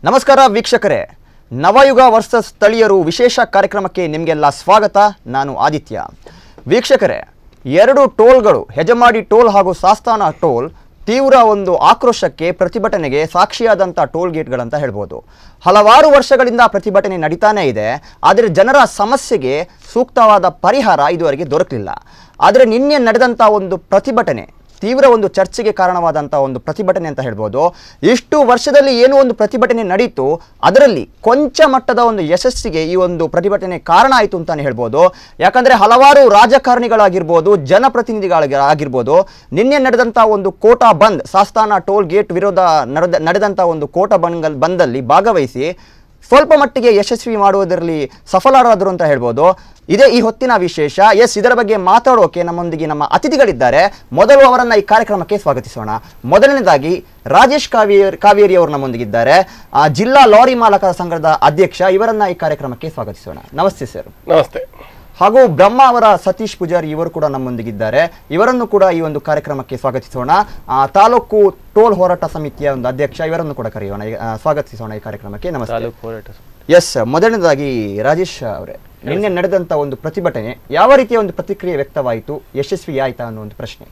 ನಮಸ್ಕಾರ ವೀಕ್ಷಕರೇ, ನವಯುಗ ವರ್ಸಸ್ ಸ್ಥಳೀಯರು ವಿಶೇಷ ಕಾರ್ಯಕ್ರಮಕ್ಕೆ ನಿಮಗೆಲ್ಲ ಸ್ವಾಗತ. ನಾನು ಆದಿತ್ಯ. ವೀಕ್ಷಕರೇ, ಎರಡು ಟೋಲ್ಗಳು, ಹೆಜಮಾಡಿ ಟೋಲ್ ಹಾಗೂ ಸಾಸ್ತಾನ ಟೋಲ್ ತೀವ್ರ ಒಂದು ಆಕ್ರೋಶಕ್ಕೆ, ಪ್ರತಿಭಟನೆಗೆ ಸಾಕ್ಷಿಯಾದಂಥ ಟೋಲ್ ಗೇಟ್ಗಳಂತ ಹೇಳ್ಬೋದು. ಹಲವಾರು ವರ್ಷಗಳಿಂದ ಪ್ರತಿಭಟನೆ ನಡೀತಾನೇ ಇದೆ. ಆದರೆ ಜನರ ಸಮಸ್ಯೆಗೆ ಸೂಕ್ತವಾದ ಪರಿಹಾರ ಇದುವರೆಗೆ ದೊರಕಲಿಲ್ಲ. ಆದರೆ ನಿನ್ನೆ ನಡೆದಂಥ ಒಂದು ಪ್ರತಿಭಟನೆ ತೀವ್ರ ಒಂದು ಚರ್ಚೆಗೆ ಕಾರಣವಾದಂಥ ಒಂದು ಪ್ರತಿಭಟನೆ ಅಂತ ಹೇಳ್ಬೋದು. ಇಷ್ಟು ವರ್ಷದಲ್ಲಿ ಏನು ಒಂದು ಪ್ರತಿಭಟನೆ ನಡೀತು, ಅದರಲ್ಲಿ ಕೊಂಚ ಮಟ್ಟದ ಒಂದು ಯಶಸ್ಸಿಗೆ ಈ ಒಂದು ಪ್ರತಿಭಟನೆ ಕಾರಣ ಆಯಿತು ಅಂತಲೇ ಹೇಳ್ಬೋದು. ಯಾಕಂದರೆ ಹಲವಾರು ರಾಜಕಾರಣಿಗಳಾಗಿರ್ಬೋದು, ಜನಪ್ರತಿನಿಧಿಗಳಾಗಿರ್ಬೋದು, ನಿನ್ನೆ ನಡೆದಂಥ ಒಂದು ಕೋಟಾ ಬಂದ್, ಸಾಸ್ತಾನ ಟೋಲ್ ಗೇಟ್ ವಿರೋಧ ನಡೆದಂಥ ಒಂದು ಕೋಟಾ ಬಂದಲ್ಲಿ ಭಾಗವಹಿಸಿ ಸ್ವಲ್ಪ ಮಟ್ಟಿಗೆ ಯಶಸ್ವಿ ಮಾಡುವುದರಲ್ಲಿ ಸಫಲರಾದರು ಅಂತ ಹೇಳ್ಬೋದು. ಇದೇ ಈ ಹೊತ್ತಿನ ವಿಶೇಷ. ಇದರ ಬಗ್ಗೆ ಮಾತಾಡೋಕೆ ನಮ್ಮೊಂದಿಗೆ ನಮ್ಮ ಅತಿಥಿಗಳಿದ್ದಾರೆ. ಮೊದಲು ಅವರನ್ನು ಈ ಕಾರ್ಯಕ್ರಮಕ್ಕೆ ಸ್ವಾಗತಿಸೋಣ. ಮೊದಲನೇದಾಗಿ ರಾಜೇಶ್ ಕಾವೇರಿ ಅವರು ನಮ್ಮೊಂದಿಗಿದ್ದಾರೆ, ಜಿಲ್ಲಾ ಲಾರಿ ಮಾಲಕರ ಸಂಘದ ಅಧ್ಯಕ್ಷ. ಇವರನ್ನ ಈ ಕಾರ್ಯಕ್ರಮಕ್ಕೆ ಸ್ವಾಗತಿಸೋಣ. ನಮಸ್ತೆ ಸರ್. ನಮಸ್ತೆ. ಹಾಗೂ ಬ್ರಹ್ಮ ಅವರ ಸತೀಶ್ ಪೂಜಾರಿ ಇವರು ಕೂಡ ನಮ್ಮೊಂದಿಗಿದ್ದಾರೆ. ಇವರನ್ನು ಕೂಡ ಈ ಒಂದು ಕಾರ್ಯಕ್ರಮಕ್ಕೆ ಸ್ವಾಗತಿಸೋಣ. ತಾಲೂಕು ಟೋಲ್ ಹೋರಾಟ ಸಮಿತಿಯ ಒಂದು ಅಧ್ಯಕ್ಷ, ಇವರನ್ನು ಕೂಡ ಕರೆಯೋಣ, ಸ್ವಾಗತಿಸೋಣ ಈ ಕಾರ್ಯಕ್ರಮಕ್ಕೆ. ನಮಸ್ತೆ. ಮೊದಲನೇದಾಗಿ ರಾಜೇಶ್ ಅವರೇ, ನಿನ್ನೆ ನಡೆದಂತ ಒಂದು ಪ್ರತಿಭಟನೆ ಯಾವ ರೀತಿಯ ಒಂದು ಪ್ರತಿಕ್ರಿಯೆ ವ್ಯಕ್ತವಾಯಿತು, ಯಶಸ್ವಿ ಆಯ್ತಾ ಅನ್ನೋ ಒಂದು ಪ್ರಶ್ನೆ.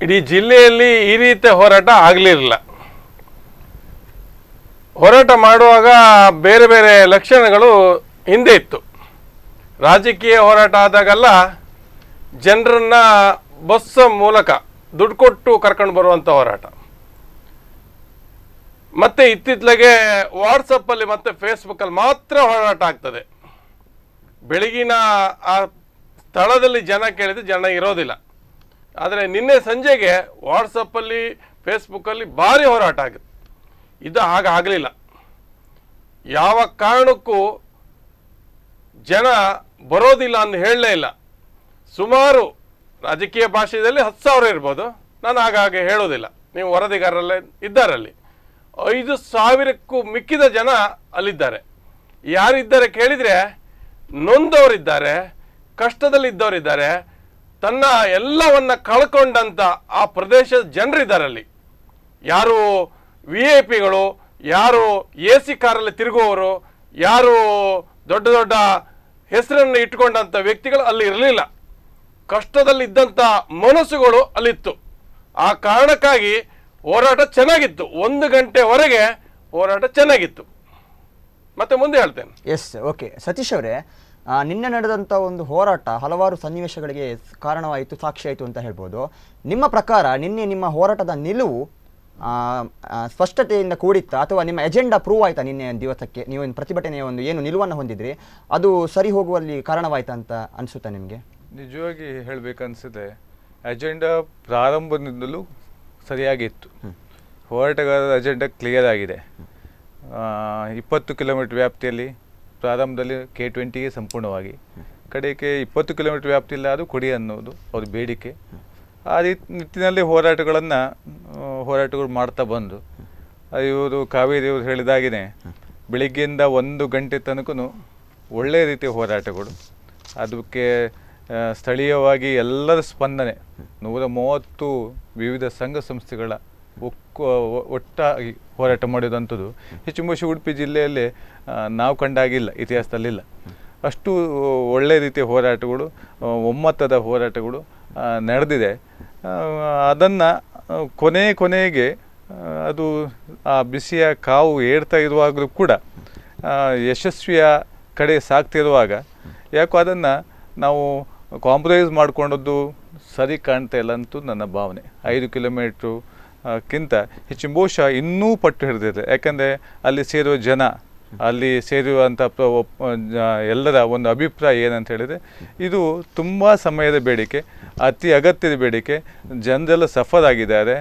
ಇಡೀ ಜಿಲ್ಲೆಯಲ್ಲಿ ಈ ರೀತಿಯ ಹೋರಾಟ ಆಗಲಿರಲಿಲ್ಲ. ಹೋರಾಟ ಮಾಡುವಾಗ ಬೇರೆ ಬೇರೆ ಲಕ್ಷಣಗಳು ಹಿಂದೆ ಇತ್ತು. ರಾಜಕೀಯ ಹೋರಾಟ ಆದಾಗೆಲ್ಲ ಜನರನ್ನ ಬಸ್ ಮೂಲಕ ದುಡ್ಡು ಕೊಟ್ಟು ಕರ್ಕೊಂಡು ಬರುವಂಥ ಹೋರಾಟ. ಮತ್ತೆ ಇತ್ತಿತ್ತಲೆಗೆ ವಾಟ್ಸಪ್ಪಲ್ಲಿ ಮತ್ತು ಫೇಸ್ಬುಕ್ಕಲ್ಲಿ ಮಾತ್ರ ಹೋರಾಟ ಆಗ್ತದೆ. ಬೆಳಗಿನ ಆ ಸ್ಥಳದಲ್ಲಿ ಜನ ಕೇಳಿದ್ರೆ ಜನ ಇರೋದಿಲ್ಲ. ಆದರೆ ನಿನ್ನೆ ಸಂಜೆಗೆ ವಾಟ್ಸಪ್ಪಲ್ಲಿ ಫೇಸ್ಬುಕ್ಕಲ್ಲಿ ಭಾರಿ ಹೋರಾಟ ಆಗುತ್ತೆ. ಇದು ಹಾಗಾಗಲಿಲ್ಲ. ಯಾವ ಕಾರಣಕ್ಕೂ ಜನ ಬರೋದಿಲ್ಲ ಅಂತ ಹೇಳಲೇ ಇಲ್ಲ. ಸುಮಾರು ರಾಜಕೀಯ ಭಾಷೆಯಲ್ಲಿ 10,000 ಇರ್ಬೋದು, ನಾನು ಹಾಗಾಗಿ ಹೇಳೋದಿಲ್ಲ, ನೀವು ವರದಿಗಾರರಲ್ಲೇ ಇದ್ದಾರಲ್ಲಿ. 5,000ಕ್ಕೂ ಮಿಕ್ಕಿದ ಜನ ಅಲ್ಲಿದ್ದಾರೆ. ಯಾರಿದ್ದಾರೆ ಕೇಳಿದರೆ ನೊಂದವರಿದ್ದಾರೆ, ಕಷ್ಟದಲ್ಲಿದ್ದವರಿದ್ದಾರೆ, ತನ್ನ ಎಲ್ಲವನ್ನ ಕಳ್ಕೊಂಡಂಥ ಆ ಪ್ರದೇಶದ ಜನರಿದ್ದಾರಲ್ಲಿ. ಯಾರು VIP ಗಳು, ಯಾರು AC ಕಾರಲ್ಲಿ ತಿರುಗುವವರು, ಯಾರು ದೊಡ್ಡ ದೊಡ್ಡ ಹೆಸರನ್ನು ಇಟ್ಕೊಂಡಂಥ ವ್ಯಕ್ತಿಗಳು ಅಲ್ಲಿ ಇರಲಿಲ್ಲ. ಕಷ್ಟದಲ್ಲಿದ್ದಂಥ ಮನಸ್ಸುಗಳು ಅಲ್ಲಿತ್ತು. ಆ ಕಾರಣಕ್ಕಾಗಿ ಹೋರಾಟ ಚೆನ್ನಾಗಿತ್ತು. 1 ಗಂಟೆವರೆಗೆ ಹೋರಾಟ ಚೆನ್ನಾಗಿತ್ತು. ಮತ್ತೆ ಮುಂದೆ ಹೇಳ್ತೇನೆ. ಓಕೆ. ಸತೀಶ್ ಅವರೇ, ನಿನ್ನೆ ನಡೆದಂಥ ಒಂದು ಹೋರಾಟ ಹಲವಾರು ಸನ್ನಿವೇಶಗಳಿಗೆ ಕಾರಣವಾಯಿತು, ಸಾಕ್ಷಿಯಾಯಿತು ಅಂತ ಹೇಳ್ಬೋದು. ನಿಮ್ಮ ಪ್ರಕಾರ ನಿನ್ನೆ ನಿಮ್ಮ ಹೋರಾಟದ ನಿಲುವು ಸ್ಪಷ್ಟತೆಯಿಂದ ಕೂಡಿತ್ತ, ಅಥವಾ ನಿಮ್ಮ ಎಜೆಂಡಾ ಪ್ರೂವ್ ಆಯ್ತಾ? ನಿನ್ನೆ ದಿವಸಕ್ಕೆ ನೀವು ಪ್ರತಿಭಟನೆಯ ಒಂದು ಏನು ನಿಲುವನ್ನು ಹೊಂದಿದ್ರಿ ಅದು ಸರಿ ಹೋಗುವಲ್ಲಿ ಕಾರಣವಾಯ್ತಾ ಅಂತ ಅನಿಸುತ್ತಾ ನಿಮಗೆ? ನಿಜವಾಗಿ ಹೇಳಬೇಕನ್ನಿಸುತ್ತೆ, ಅಜೆಂಡಾ ಪ್ರಾರಂಭದಿಂದಲೂ ಸರಿಯಾಗಿತ್ತು. ಹೋರಾಟಗಾರರ ಅಜೆಂಡಾ ಕ್ಲಿಯರ್ ಆಗಿದೆ. 20 ಕಿಲೋಮೀಟರ್ ವ್ಯಾಪ್ತಿಯಲ್ಲಿ ಪ್ರಾರಂಭದಲ್ಲಿ K20ಗೆ ಸಂಪೂರ್ಣವಾಗಿ, ಕಡೆಗೆ 20 ಕಿಲೋಮೀಟರ್ ವ್ಯಾಪ್ತಿಯಲ್ಲಿ ಅದು ಕೊಡಿ ಅನ್ನೋದು ಅವ್ರ ಬೇಡಿಕೆ. ಆ ನಿಟ್ಟಿನಲ್ಲಿ ಹೋರಾಟಗಳು ಮಾಡ್ತಾ ಬಂದು, ಇವರು ಕಾವೇರಿಯವರು ಹೇಳಿದಾಗಿನೇ ಬೆಳಿಗ್ಗೆಯಿಂದ 1 ಗಂಟೆ ತನಕ ಒಳ್ಳೆಯ ರೀತಿಯ ಹೋರಾಟಗಳು. ಅದಕ್ಕೆ ಸ್ಥಳೀಯವಾಗಿ ಎಲ್ಲರ ಸ್ಪಂದನೆ, 130 ವಿವಿಧ ಸಂಘ ಸಂಸ್ಥೆಗಳ ಒಟ್ಟಾಗಿ ಹೋರಾಟ ಮಾಡೋದಂಥದ್ದು ಹೆಚ್ಚು ಉಡುಪಿ ಜಿಲ್ಲೆಯಲ್ಲಿ ನಾವು ಕಂಡಾಗಿಲ್ಲ, ಇತಿಹಾಸದಲ್ಲಿಲ್ಲ. ಅಷ್ಟು ಒಳ್ಳೆಯ ರೀತಿಯ ಹೋರಾಟಗಳು, ಒಮ್ಮತದ ಹೋರಾಟಗಳು ನಡೆದಿದೆ. ಅದನ್ನು ಕೊನೆಗೆ ಅದು ಆ ಬಿಸಿಯ ಕಾವು ಏರ್ತಾ ಇರುವಾಗಲೂ ಕೂಡ ಯಶಸ್ವಿಯ ಕಡೆ ಸಾಗ್ತಿರುವಾಗ ಯಾಕೋ ಅದನ್ನು ನಾವು ಕಾಂಪ್ರಮೈಸ್ ಮಾಡಿಕೊಂಡದ್ದು ಸರಿ ಕಾಣ್ತಾ ಇಲ್ಲ ಅಂತೂ ನನ್ನ ಭಾವನೆ. 5 ಕಿಲೋಮೀಟ್ರು ಕ್ಕಿಂತ ಹೆಚ್ಚು ಬಹುಶಃ ಇನ್ನೂ ಪಟ್ಟು ಹಿಡಿದಿದೆ. ಯಾಕಂದರೆ ಅಲ್ಲಿ ಸೇರುವ ಜನ, ಅಲ್ಲಿ ಸೇರುವಂಥ ಎಲ್ಲರ ಒಂದು ಅಭಿಪ್ರಾಯ ಏನಂತ ಹೇಳಿದರೆ, ಇದು ತುಂಬ ಸಮಯದ ಬೇಡಿಕೆ, ಅತಿ ಅಗತ್ಯದ ಬೇಡಿಕೆ, ಜನರೆಲ್ಲ ಸಫರ್ ಆಗಿದ್ದಾರೆ.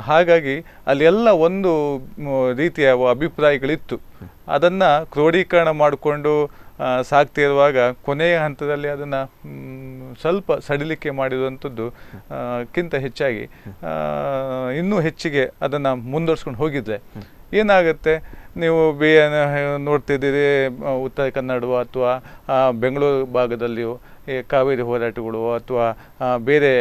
ಹಾಗಾಗಿ ಅಲ್ಲಿ ಎಲ್ಲ ಒಂದು ರೀತಿಯ ಅಭಿಪ್ರಾಯಗಳಿತ್ತು. ಅದನ್ನು ಕ್ರೋಢೀಕರಣ ಮಾಡಿಕೊಂಡು ಸಾಗ್ತಿರುವಾಗ ಕೊನೆಯ ಹಂತದಲ್ಲಿ ಅದನ್ನು ಸ್ವಲ್ಪ ಸಡಿಲಿಕೆ ಮಾಡಿರುವಂಥದ್ದು ಕ್ಕಿಂತ ಹೆಚ್ಚಾಗಿ ಇನ್ನೂ ಹೆಚ್ಚಿಗೆ ಅದನ್ನು ಮುಂದುವರ್ಸ್ಕೊಂಡು ಹೋಗಿದ್ರೆ ಏನಾಗುತ್ತೆ, ನೀವು ನೋಡ್ತಿದ್ದೀರಿ ಉತ್ತರ ಕನ್ನಡ ಅಥವಾ ಬೆಂಗಳೂರು ಭಾಗದಲ್ಲಿಯೂ ಈ ಕಾವೇರಿ ಹೋರಾಟಗಳು ಅಥವಾ ಬೇರೆ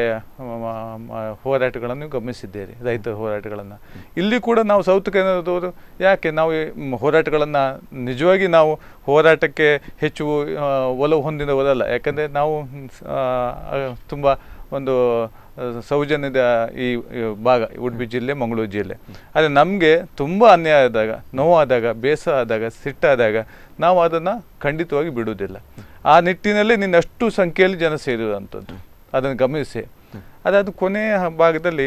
ಹೋರಾಟಗಳನ್ನು ಗಮನಿಸಿದ್ದೀರಿ, ರೈತರ ಹೋರಾಟಗಳನ್ನು. ಇಲ್ಲಿ ಕೂಡ ನಾವು ಸೌತ್ ಕನ್ನಡದವರು ಯಾಕೆ ನಾವು ಹೋರಾಟಗಳನ್ನು ನಿಜವಾಗಿ ನಾವು ಹೋರಾಟಕ್ಕೆ ಹೆಚ್ಚು ಒಲವು ಹೊಂದಿದವರಲ್ಲ. ಯಾಕಂದರೆ ನಾವು ತುಂಬ ಒಂದು ಸೌಜನ್ಯದ ಈ ಭಾಗ ಉಡುಪಿ ಜಿಲ್ಲೆ, ಮಂಗಳೂರು ಜಿಲ್ಲೆ. ಆದರೆ ನಮಗೆ ತುಂಬ ಅನ್ಯಾಯ ಆದಾಗ, ನೋವಾದಾಗ, ಬೇಸರ ಆದಾಗ, ಸಿಟ್ಟಾದಾಗ ನಾವು ಅದನ್ನು ಖಂಡಿತವಾಗಿ ಬಿಡುವುದಿಲ್ಲ. ಆ ನಿಟ್ಟಿನಲ್ಲಿ ನಿನ್ನಷ್ಟು ಸಂಖ್ಯೆಯಲ್ಲಿ ಜನ ಸೇರಿರುವಂಥದ್ದು ಅದನ್ನು ಗಮನಿಸಿ. ಅದಾದ ಕೊನೆಯ ಭಾಗದಲ್ಲಿ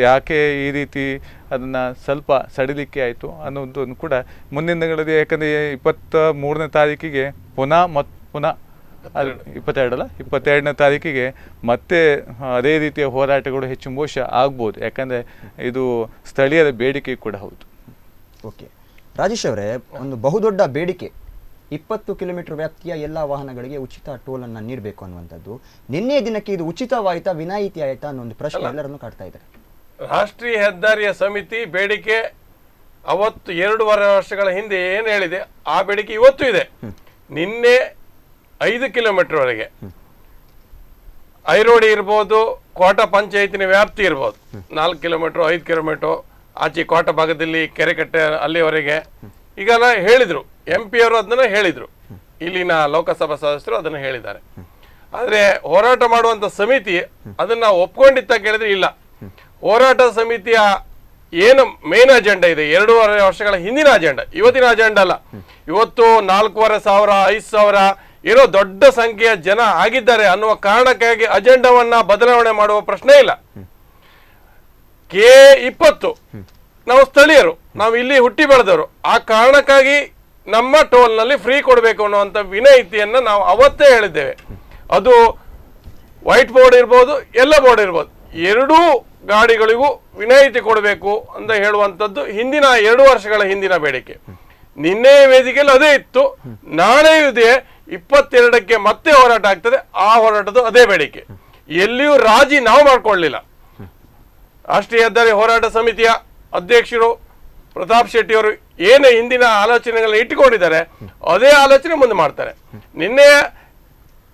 ಯಾಕೆ ಈ ರೀತಿ ಅದನ್ನು ಸ್ವಲ್ಪ ಸಡಿಲಿಕೆ ಆಯಿತು ಅನ್ನೋದನ್ನು ಕೂಡ ಮುಂದಿನ ದಿನಗಳಲ್ಲಿ, ಯಾಕಂದರೆ 23ನೇ ತಾರೀಕಿಗೆ ಪುನಃ 22ನೇ ತಾರೀಕಿಗೆ ಮತ್ತೆ ಅದೇ ರೀತಿಯ ಹೋರಾಟಗಳು ಹೆಚ್ಚು ಮೋಶ ಆಗ್ಬೋದು. ಯಾಕಂದರೆ ಇದು ಸ್ಥಳೀಯರ ಬೇಡಿಕೆ ಕೂಡ ಹೌದು. ಓಕೆ ರಾಜೇಶ್ ಅವರೇ, ಒಂದು ಬಹುದೊಡ್ಡ ಬೇಡಿಕೆ 20 ಕಿಲೋಮೀಟರ್ ವ್ಯಾಪ್ತಿಯ ಎಲ್ಲ ವಾಹನಗಳಿಗೆ ಉಚಿತ ಟೋಲನ್ನು ನೀಡಬೇಕು ಅನ್ನುವಂಥದ್ದು. ನಿನ್ನೆ ದಿನಕ್ಕೆ ಇದು ಉಚಿತವಾಯಿತಾ, ವಿನಾಯಿತಿ ಆಯಿತಾ ಅನ್ನೋ ಒಂದು ಪ್ರಶ್ನೆ ಎಲ್ಲರನ್ನು ಕಾಡ್ತಾ ಇದ್ದಾರೆ. ರಾಷ್ಟ್ರೀಯ ಹೆದ್ದಾರಿಯ ಸಮಿತಿ ಬೇಡಿಕೆ ಅವತ್ತು 2.5 ವರ್ಷಗಳ ಹಿಂದೆ ಏನು ಹೇಳಿದೆ ಆ ಬೇಡಿಕೆ ಇವತ್ತು ಇದೆ. ನಿನ್ನೆ 5 ಕಿಲೋಮೀಟರ್ ವರೆಗೆ ಐರೋಡಿ ಇರ್ಬೋದು, ಕೋಟ ಪಂಚಾಯತಿನ ವ್ಯಾಪ್ತಿ ಇರ್ಬೋದು, 4 ಕಿಲೋಮೀಟರ್ 5 ಕಿಲೋಮೀಟರ್ ಆಚೆ ಕೋಟ ಭಾಗದಲ್ಲಿ ಕೆರೆಕಟ್ಟೆ ಅಲ್ಲಿವರೆಗೆ ಈಗೆಲ್ಲ ಹೇಳಿದ್ರು. MP ಅವರು ಅದನ್ನ ಹೇಳಿದ್ರು, ಇಲ್ಲಿನ ಲೋಕಸಭಾ ಸದಸ್ಯರು ಅದನ್ನು ಹೇಳಿದ್ದಾರೆ. ಆದರೆ ಹೋರಾಟ ಮಾಡುವಂತ ಸಮಿತಿ ಅದನ್ನ ಒಪ್ಕೊಂಡಿತ್ತ ಕೇಳಿದ್ರೆ ಇಲ್ಲ. ಹೋರಾಟ ಸಮಿತಿಯ ಏನು ಮೇನ್ ಅಜೆಂಡಾ ಇದೆ, 2.5 ವರ್ಷಗಳ ಹಿಂದಿನ ಅಜೆಂಡಾ, ಇವತ್ತಿನ ಅಜೆಂಡಾ ಅಲ್ಲ. ಇವತ್ತು 4,500 5,000 ಏನೋ ದೊಡ್ಡ ಸಂಖ್ಯೆಯ ಜನ ಆಗಿದ್ದಾರೆ ಅನ್ನುವ ಕಾರಣಕ್ಕಾಗಿ ಅಜೆಂಡಾವನ್ನ ಬದಲಾವಣೆ ಮಾಡುವ ಪ್ರಶ್ನೆ ಇಲ್ಲ. K20 ನಾವು ಸ್ಥಳೀಯರು, ನಾವು ಇಲ್ಲಿ ಹುಟ್ಟಿ ಬೆಳೆದವರು, ಆ ಕಾರಣಕ್ಕಾಗಿ ನಮ್ಮ ಟೋಲ್ ನಲ್ಲಿ ಫ್ರೀ ಕೊಡಬೇಕು ಅನ್ನುವಂಥ ವಿನಾಯಿತಿಯನ್ನ ನಾವು ಅವತ್ತೇ ಹೇಳಿದ್ದೇವೆ. ಅದು ವೈಟ್ ಬೋರ್ಡ್ ಇರ್ಬೋದು, ಎಲ್ಲ ಬೋರ್ಡ್ ಇರ್ಬೋದು, ಎರಡೂ ಗಾಡಿಗಳಿಗೂ ವಿನಾಯಿತಿ ಕೊಡಬೇಕು ಅಂತ ಹೇಳುವಂಥದ್ದು ಹಿಂದಿನ 2 ವರ್ಷಗಳ ಹಿಂದಿನ ಬೇಡಿಕೆ. ನಿನ್ನೆ ವೇದಿಕೆಯಲ್ಲಿ ಅದೇ ಇತ್ತು, ನಾಳೆ ಇದೆ 22ಕ್ಕೆ ಮತ್ತೆ ಹೋರಾಟ ಆಗ್ತದೆ. ಆ ಹೋರಾಟದ ಅದೇ ಬೇಡಿಕೆ. ಎಲ್ಲಿಯೂ ರಾಜಿ ನಾವು ಮಾಡ್ಕೊಳ್ಳಿಲ್ಲ. ರಾಷ್ಟ್ರೀಯ ಹೆದ್ದಾರಿ ಹೋರಾಟ ಸಮಿತಿಯ ಅಧ್ಯಕ್ಷರು ಪ್ರತಾಪ್ ಶೆಟ್ಟಿ ಅವರು ಏನು ಹಿಂದಿನ ಆಲೋಚನೆಗಳನ್ನ ಇಟ್ಟುಕೊಂಡಿದ್ದಾರೆ ಅದೇ ಆಲೋಚನೆ ಮುಂದೆ ಮಾಡ್ತಾರೆ. ನಿನ್ನೆ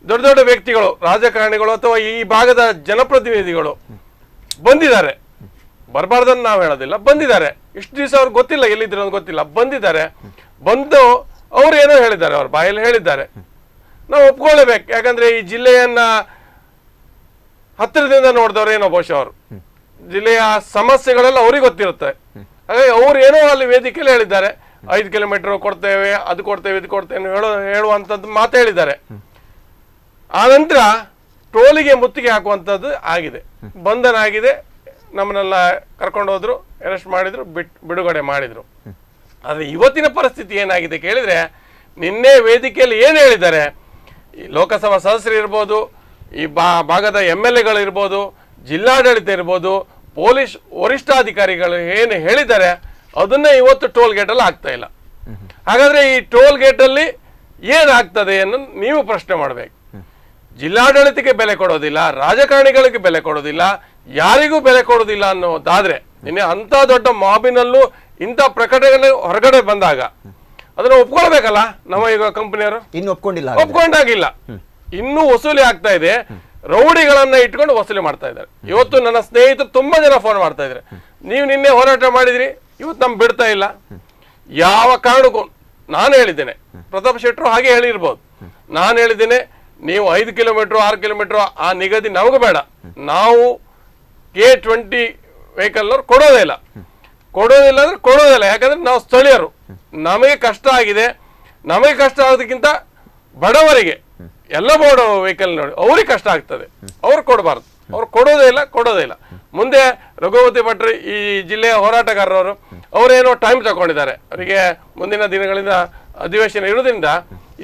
ದೊಡ್ಡ ದೊಡ್ಡ ವ್ಯಕ್ತಿಗಳು, ರಾಜಕಾರಣಿಗಳು ಅಥವಾ ಈ ಭಾಗದ ಜನಪ್ರತಿನಿಧಿಗಳು ಬಂದಿದ್ದಾರೆ. ಬರಬಾರ್ದನ್ನು ನಾವು ಹೇಳೋದಿಲ್ಲ, ಬಂದಿದ್ದಾರೆ. ಇಷ್ಟು ದಿವಸ ಅವ್ರಿಗೆ ಗೊತ್ತಿಲ್ಲ ಎಲ್ಲಿದ್ರು ಅಂತ ಗೊತ್ತಿಲ್ಲ, ಬಂದಿದ್ದಾರೆ. ಬಂದು ಅವ್ರು ಏನೋ ಹೇಳಿದ್ದಾರೆ, ಅವ್ರ ಬಾಯಲ್ಲಿ ಹೇಳಿದ್ದಾರೆ, ನಾವು ಒಪ್ಕೊಳ್ಳೇಬೇಕು. ಯಾಕಂದ್ರೆ ಈ ಜಿಲ್ಲೆಯನ್ನ ಹತ್ತಿರದಿಂದ ನೋಡಿದವ್ರು ಏನೋ ಬಹುಶಃ ಅವರು ಜಿಲ್ಲೆಯ ಸಮಸ್ಯೆಗಳೆಲ್ಲ ಅವ್ರಿಗೆ ಗೊತ್ತಿರುತ್ತೆ. ಹಾಗಾಗಿ ಅವ್ರು ಏನೋ ಅಲ್ಲಿ ವೇದಿಕೆಯಲ್ಲಿ ಹೇಳಿದ್ದಾರೆ, 5 ಕಿಲೋಮೀಟರ್ ಕೊಡ್ತೇವೆ, ಅದು ಕೊಡ್ತೇವೆ, ಇದು ಕೊಡ್ತೇವೆ ಹೇಳುವಂಥದ್ದು ಮಾತು ಹೇಳಿದ್ದಾರೆ. ಆನಂತರ ಟೋಲಿಗೆ ಮುತ್ತಿಗೆ ಹಾಕುವಂಥದ್ದು ಆಗಿದೆ, ಬಂಧನ ಆಗಿದೆ. ನಮ್ಮನ್ನೆಲ್ಲ ಕರ್ಕೊಂಡು ಹೋದ್ರು, ಅರೆಸ್ಟ್ ಮಾಡಿದ್ರು, ಬಿಡುಗಡೆ ಮಾಡಿದ್ರು. ಆದರೆ ಇವತ್ತಿನ ಪರಿಸ್ಥಿತಿ ಏನಾಗಿದೆ ಕೇಳಿದ್ರೆ, ನಿನ್ನೆ ವೇದಿಕೆಯಲ್ಲಿ ಏನು ಹೇಳಿದ್ದಾರೆ, ಈ ಲೋಕಸಭಾ ಸದಸ್ಯರು ಇರ್ಬೋದು, ಈ ಭಾಗದ MLAಗಳು ಇರ್ಬೋದು, ಜಿಲ್ಲಾಡಳಿತ ಇರ್ಬೋದು, ಪೊಲೀಸ್ ವರಿಷ್ಠಾಧಿಕಾರಿಗಳು ಏನು ಹೇಳಿದ್ದಾರೆ ಅದನ್ನೇ ಇವತ್ತು ಟೋಲ್ ಗೇಟಲ್ಲಿ ಆಗ್ತಾ ಇಲ್ಲ. ಹಾಗಾದ್ರೆ ಈ ಟೋಲ್ ಗೇಟಲ್ಲಿ ಏನಾಗ್ತದೆ ಅನ್ನೋ ನೀವು ಪ್ರಶ್ನೆ ಮಾಡಬೇಕು. ಜಿಲ್ಲಾಡಳಿತಕ್ಕೆ ಬೆಲೆ ಕೊಡೋದಿಲ್ಲ, ರಾಜಕಾರಣಿಗಳಿಗೆ ಬೆಲೆ ಕೊಡೋದಿಲ್ಲ, ಯಾರಿಗೂ ಬೆಲೆ ಕೊಡೋದಿಲ್ಲ ಅನ್ನೋದಾದ್ರೆ, ನಿನ್ನೆ ಅಂತ ದೊಡ್ಡ ಮಾಬಿನಲ್ಲೂ ಇಂಥ ಪ್ರಕಟಣೆ ಹೊರಗಡೆ ಬಂದಾಗ ಅದನ್ನ ಒಪ್ಕೊಳ್ಬೇಕಲ್ಲ ನಮ್ಮ ಈಗ ಕಂಪನಿಯವರು. ಇನ್ನು ಒಪ್ಕೊಂಡಾಗಿಲ್ಲ, ಇನ್ನೂ ವಸೂಲಿ ಆಗ್ತಾ ಇದೆ. ರೌಡಿಗಳನ್ನ ಇಟ್ಕೊಂಡು ವಸೂಲಿ ಮಾಡ್ತಾ ಇದ್ದಾರೆ. ಇವತ್ತು ನನ್ನ ಸ್ನೇಹಿತರು ತುಂಬಾ ಜನ ಫೋನ್ ಮಾಡ್ತಾ ಇದ್ದಾರೆ, ನೀವು ನಿನ್ನೆ ಹೋರಾಟ ಮಾಡಿದ್ರಿ, ಇವತ್ತು ನಮ್ಗೆ ಬಿಡ್ತಾ ಇಲ್ಲ. ಯಾವ ಕಾರಣಕ್ಕೂ ನಾನು ಹೇಳಿದ್ದೇನೆ, ಪ್ರತಾಪ್ ಶೆಟ್ಟರು ಹಾಗೆ ಹೇಳಿರ್ಬೋದು, ನಾನು ಹೇಳಿದ್ದೇನೆ, ನೀವು 5 ಕಿಲೋಮೀಟರ್ 6 ಕಿಲೋಮೀಟರ್ ಆ ನಿಗದಿ ನಮಗೆ ಬೇಡ, ನಾವು K20 ವೆಹಿಕಲ್ ಕೊಡೋದೇ ಇಲ್ಲ ಅಂದ್ರೆ ಕೊಡೋದಿಲ್ಲ. ಯಾಕಂದ್ರೆ ನಾವು ಸ್ಥಳೀಯರು, ನಮಗೆ ಕಷ್ಟ ಆಗಿದೆ. ನಮಗೆ ಕಷ್ಟ ಆಗೋದಕ್ಕಿಂತ ಬಡವರಿಗೆ, ಎಲ್ಲ ಬೋರ್ಡ್ ವೆಹಿಕಲ್ ನೋಡಿ ಅವ್ರಿಗೆ ಕಷ್ಟ ಆಗ್ತದೆ, ಅವ್ರು ಕೊಡಬಾರ್ದು. ಅವ್ರು ಕೊಡೋದೇ ಇಲ್ಲ. ಮುಂದೆ ರಘುಪತಿ ಭಟ್ರು ಈ ಜಿಲ್ಲೆಯ ಹೋರಾಟಗಾರರವರು ಅವರೇನೋ ಟೈಮ್ ತಗೊಂಡಿದ್ದಾರೆ. ಅವರಿಗೆ ಮುಂದಿನ ದಿನಗಳಿಂದ ಅಧಿವೇಶನ ಇರೋದ್ರಿಂದ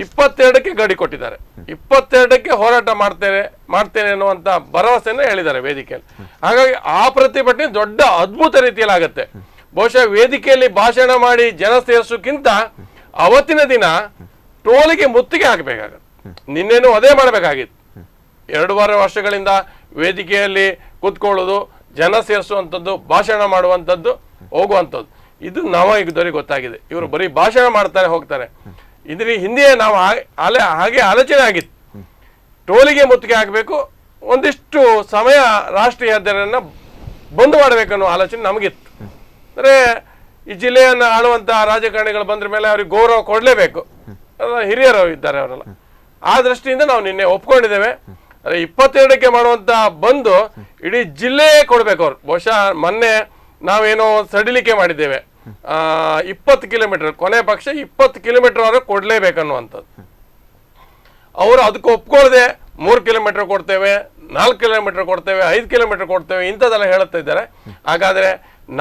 22ಕ್ಕೆ ಗಡಿ ಕೊಟ್ಟಿದ್ದಾರೆ. 22ಕ್ಕೆ ಹೋರಾಟ ಮಾಡ್ತೇನೆ ಅನ್ನುವಂತ ಭರವಸೆಯನ್ನು ಹೇಳಿದ್ದಾರೆ ವೇದಿಕೆಯಲ್ಲಿ. ಹಾಗಾಗಿ ಆ ಪ್ರತಿಭಟನೆ ದೊಡ್ಡ ಅದ್ಭುತ ರೀತಿಯಲ್ಲಿ ಆಗುತ್ತೆ. ಬಹುಶಃ ವೇದಿಕೆಯಲ್ಲಿ ಭಾಷಣ ಮಾಡಿ ಜನ ಸೇರಿಸೋಕ್ಕಿಂತ ಅವತ್ತಿನ ದಿನ ಟೋಲಿಗೆ ಮುತ್ತಿಗೆ ಹಾಕಬೇಕಾಗತ್ತೆ. ನಿನ್ನೇನು ಅದೇ ಮಾಡಬೇಕಾಗಿತ್ತು. 2.5 ವರ್ಷಗಳಿಂದ ವೇದಿಕೆಯಲ್ಲಿ ಕೂತ್ಕೊಳ್ಳೋದು, ಜನ ಸೇರಿಸುವಂಥದ್ದು, ಭಾಷಣ ಮಾಡುವಂಥದ್ದು ಹೋಗುವಂಥದ್ದು. ಇದು ನವಯುಗದವರಿಗೆ ಗೊತ್ತಾಗಿದೆ. ಇವರು ಬರೀ ಭಾಷಣ ಮಾಡ್ತಾರೆ ಹೋಗ್ತಾರೆ. ಇದ್ರ ಹಿಂದೆ ನಾವು ಹಾಗೆ ಆಲೋಚನೆ ಆಗಿತ್ತು, ಟೋಲಿಗೆ ಮುತ್ತಿಗೆ ಹಾಕಬೇಕು, ಒಂದಿಷ್ಟು ಸಮಯ ರಾಷ್ಟ್ರೀಯ ಹೆದ್ದಾರಿಯನ್ನು ಬಂದ್ ಮಾಡಬೇಕನ್ನೋ ಆಲೋಚನೆ ನಮಗಿತ್ತು. ಅಂದರೆ ಈ ಜಿಲ್ಲೆಯನ್ನು ಆಳುವಂಥ ರಾಜಕಾರಣಿಗಳು ಬಂದ್ರ ಮೇಲೆ ಅವ್ರಿಗೆ ಗೌರವ ಕೊಡಲೇಬೇಕು, ಹಿರಿಯರು ಇದ್ದಾರೆ ಅವರೆಲ್ಲ. ಆ ದೃಷ್ಟಿಯಿಂದ ನಾವು ನಿನ್ನೆ ಒಪ್ಕೊಂಡಿದ್ದೇವೆ. 22ಕ್ಕೆ ಮಾಡುವಂತ ಬಂದು ಇಡೀ ಜಿಲ್ಲೆ ಕೊಡ್ಬೇಕು ಅವ್ರು. ಬಹುಶಃ ಮೊನ್ನೆ ನಾವೇನೋ ಸಡಿಲಿಕೆ ಮಾಡಿದ್ದೇವೆ, 20 ಕಿಲೋಮೀಟರ್, ಕೊನೆ ಪಕ್ಷ 20 ಕಿಲೋಮೀಟರ್ ವರೆಗೆ ಕೊಡ್ಲೇಬೇಕನ್ನುವಂಥದ್ದು. ಅವರು ಅದಕ್ಕೆ ಒಪ್ಕೊಳ್ಳದೆ 3 ಕಿಲೋಮೀಟರ್ ಕೊಡ್ತೇವೆ, 4 ಕಿಲೋಮೀಟರ್ ಕೊಡ್ತೇವೆ, 5 ಕಿಲೋಮೀಟರ್ ಕೊಡ್ತೇವೆ ಇಂಥದ್ದೆಲ್ಲ ಹೇಳುತ್ತಾ ಇದ್ದಾರೆ. ಹಾಗಾದ್ರೆ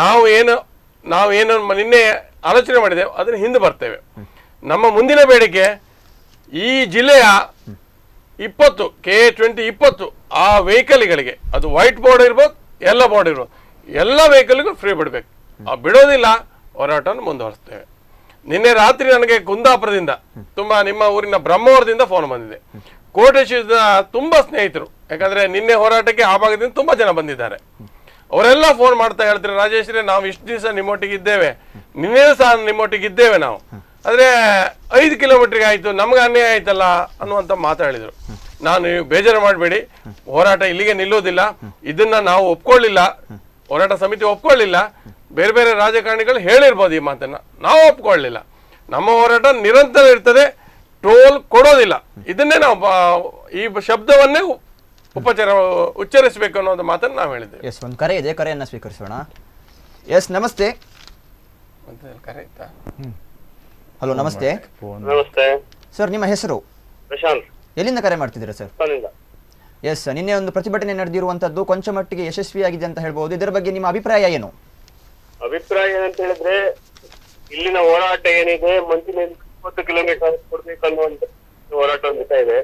ನಾವೇನು ನಿನ್ನೆ ಆಲೋಚನೆ ಮಾಡಿದ್ದೇವೆ ಅದನ್ನ ಹಿಂದೆ ಬರ್ತೇವೆ. ನಮ್ಮ ಮುಂದಿನ ಬೇಡಿಕೆ ಈ ಜಿಲ್ಲೆಯ 20 K20 ಆ ವೆಹಿಕಲ್ಗಳಿಗೆ, ಅದು ವೈಟ್ ಬೋರ್ಡ್ ಇರ್ಬೋದು, ಎಲ್ಲ ಬೋರ್ಡ್ ಇರ್ಬೋದು, ಎಲ್ಲ ವೆಹಿಕಲ್ಗೂ ಫ್ರೀ ಬಿಡಬೇಕು. ಬಿಡೋದಿಲ್ಲ, ಹೋರಾಟವನ್ನು ಮುಂದುವರಿಸ್ತೇವೆ. ನಿನ್ನೆ ರಾತ್ರಿ ನನಗೆ ಕುಂದಾಪುರದಿಂದ, ತುಂಬಾ ನಿಮ್ಮ ಊರಿನ ಬ್ರಹ್ಮವರದಿಂದ ಫೋನ್ ಬಂದಿದೆ. ಕೋಟೇಶ್ವರದ ತುಂಬಾ ಸ್ನೇಹಿತರು, ಯಾಕಂದ್ರೆ ನಿನ್ನೆ ಹೋರಾಟಕ್ಕೆ ಆ ಭಾಗದಿಂದ ತುಂಬಾ ಜನ ಬಂದಿದ್ದಾರೆ. ಅವರೆಲ್ಲ ಫೋನ್ ಮಾಡ್ತಾ ಹೇಳ್ತಾರೆ, ರಾಜೇಶ್ವರಿ ನಾವು ಇಷ್ಟು ದಿವಸ ನಿಮ್ಮೊಟ್ಟಿಗೆ ಇದ್ದೇವೆ, ನಿನ್ನೆ ಸಹ ನಿಮ್ಮೊಟ್ಟಿಗೆ ಇದ್ದೇವೆ ನಾವು, ಆದ್ರೆ 5 ಕಿಲೋಮೀಟರ್ಗೆ ಆಯ್ತು, ನಮ್ಗೆ ಅನ್ಯಾಯ ಆಯ್ತಲ್ಲ ಅನ್ನುವಂತ ಮಾತಾಡಿದ್ರು. ನಾನು ಬೇಜಾರು ಮಾಡಬೇಡಿ, ಹೋರಾಟ ಇಲ್ಲಿಗೆ ನಿಲ್ಲೋದಿಲ್ಲ, ಇದನ್ನ ನಾವು ಒಪ್ಕೊಳ್ಳಿಲ್ಲ, ಹೋರಾಟ ಸಮಿತಿ ಒಪ್ಕೊಳ್ಳಿಲ್ಲ. ಬೇರೆ ಬೇರೆ ರಾಜಕಾರಣಿಗಳು ಹೇಳಿರ್ಬೋದು ಈ ಮಾತನ್ನ, ನಾವು ಒಪ್ಕೊಳ್ಳಿಲ್ಲ. ನಮ್ಮ ಹೋರಾಟ ನಿರಂತರ ಇರ್ತದೆ, ಟೋಲ್ ಕೊಡೋದಿಲ್ಲ. ಇದನ್ನೇ ನಾವು ಈ ಶಬ್ದವನ್ನೇ ಉಚ್ಚರಿಸಬೇಕು ಅನ್ನೋ ಮಾತನ್ನು ನಾವು ಹೇಳಿದ್ದೇವೆ. ಎಸ್, ಒಂದು ಕರೆ ಇದೆ, ಕರೆಯನ್ನ ಸ್ವೀಕರಿಸೋಣ. ಎಸ್, ನಮಸ್ತೆ. ಕರೆ ಹಲೋ, ನಮಸ್ತೆ. ನಮಸ್ತೆ ಸರ್, ನಿಮ್ಮ ಹೆಸರು? ಪ್ರಶಾಂತ್. ಎಲ್ಲಿಂದ ಕರೆ ಮಾಡ್ತಿದ್ದೀರಾ ಸರ್? ಎಸ್, ನಿನ್ನೆ ಒಂದು ಪ್ರತಿಭಟನೆ ನಡೆದಿರುವಂತದ್ದು ಕೊಂಚ ಮಟ್ಟಿಗೆ ಯಶಸ್ವಿಯಾಗಿದೆ ಅಂತ ಹೇಳ್ಬಹುದು. ಇದರ ಬಗ್ಗೆ ನಿಮ್ಮ ಅಭಿಪ್ರಾಯ ಏನು? ಅಭಿಪ್ರಾಯ ಏನಂತ ಹೇಳಿದ್ರೆ, ಇಲ್ಲಿನ ಹೋರಾಟ ಏನಿದೆ, ಮುಂದಿನ 20 ಕಿಲೋಮೀಟರ್ ಕೊಡ್ಬೇಕನ್ನುವಂತ ಹೋರಾಟ ನಡೀತಾ ಇದೆ.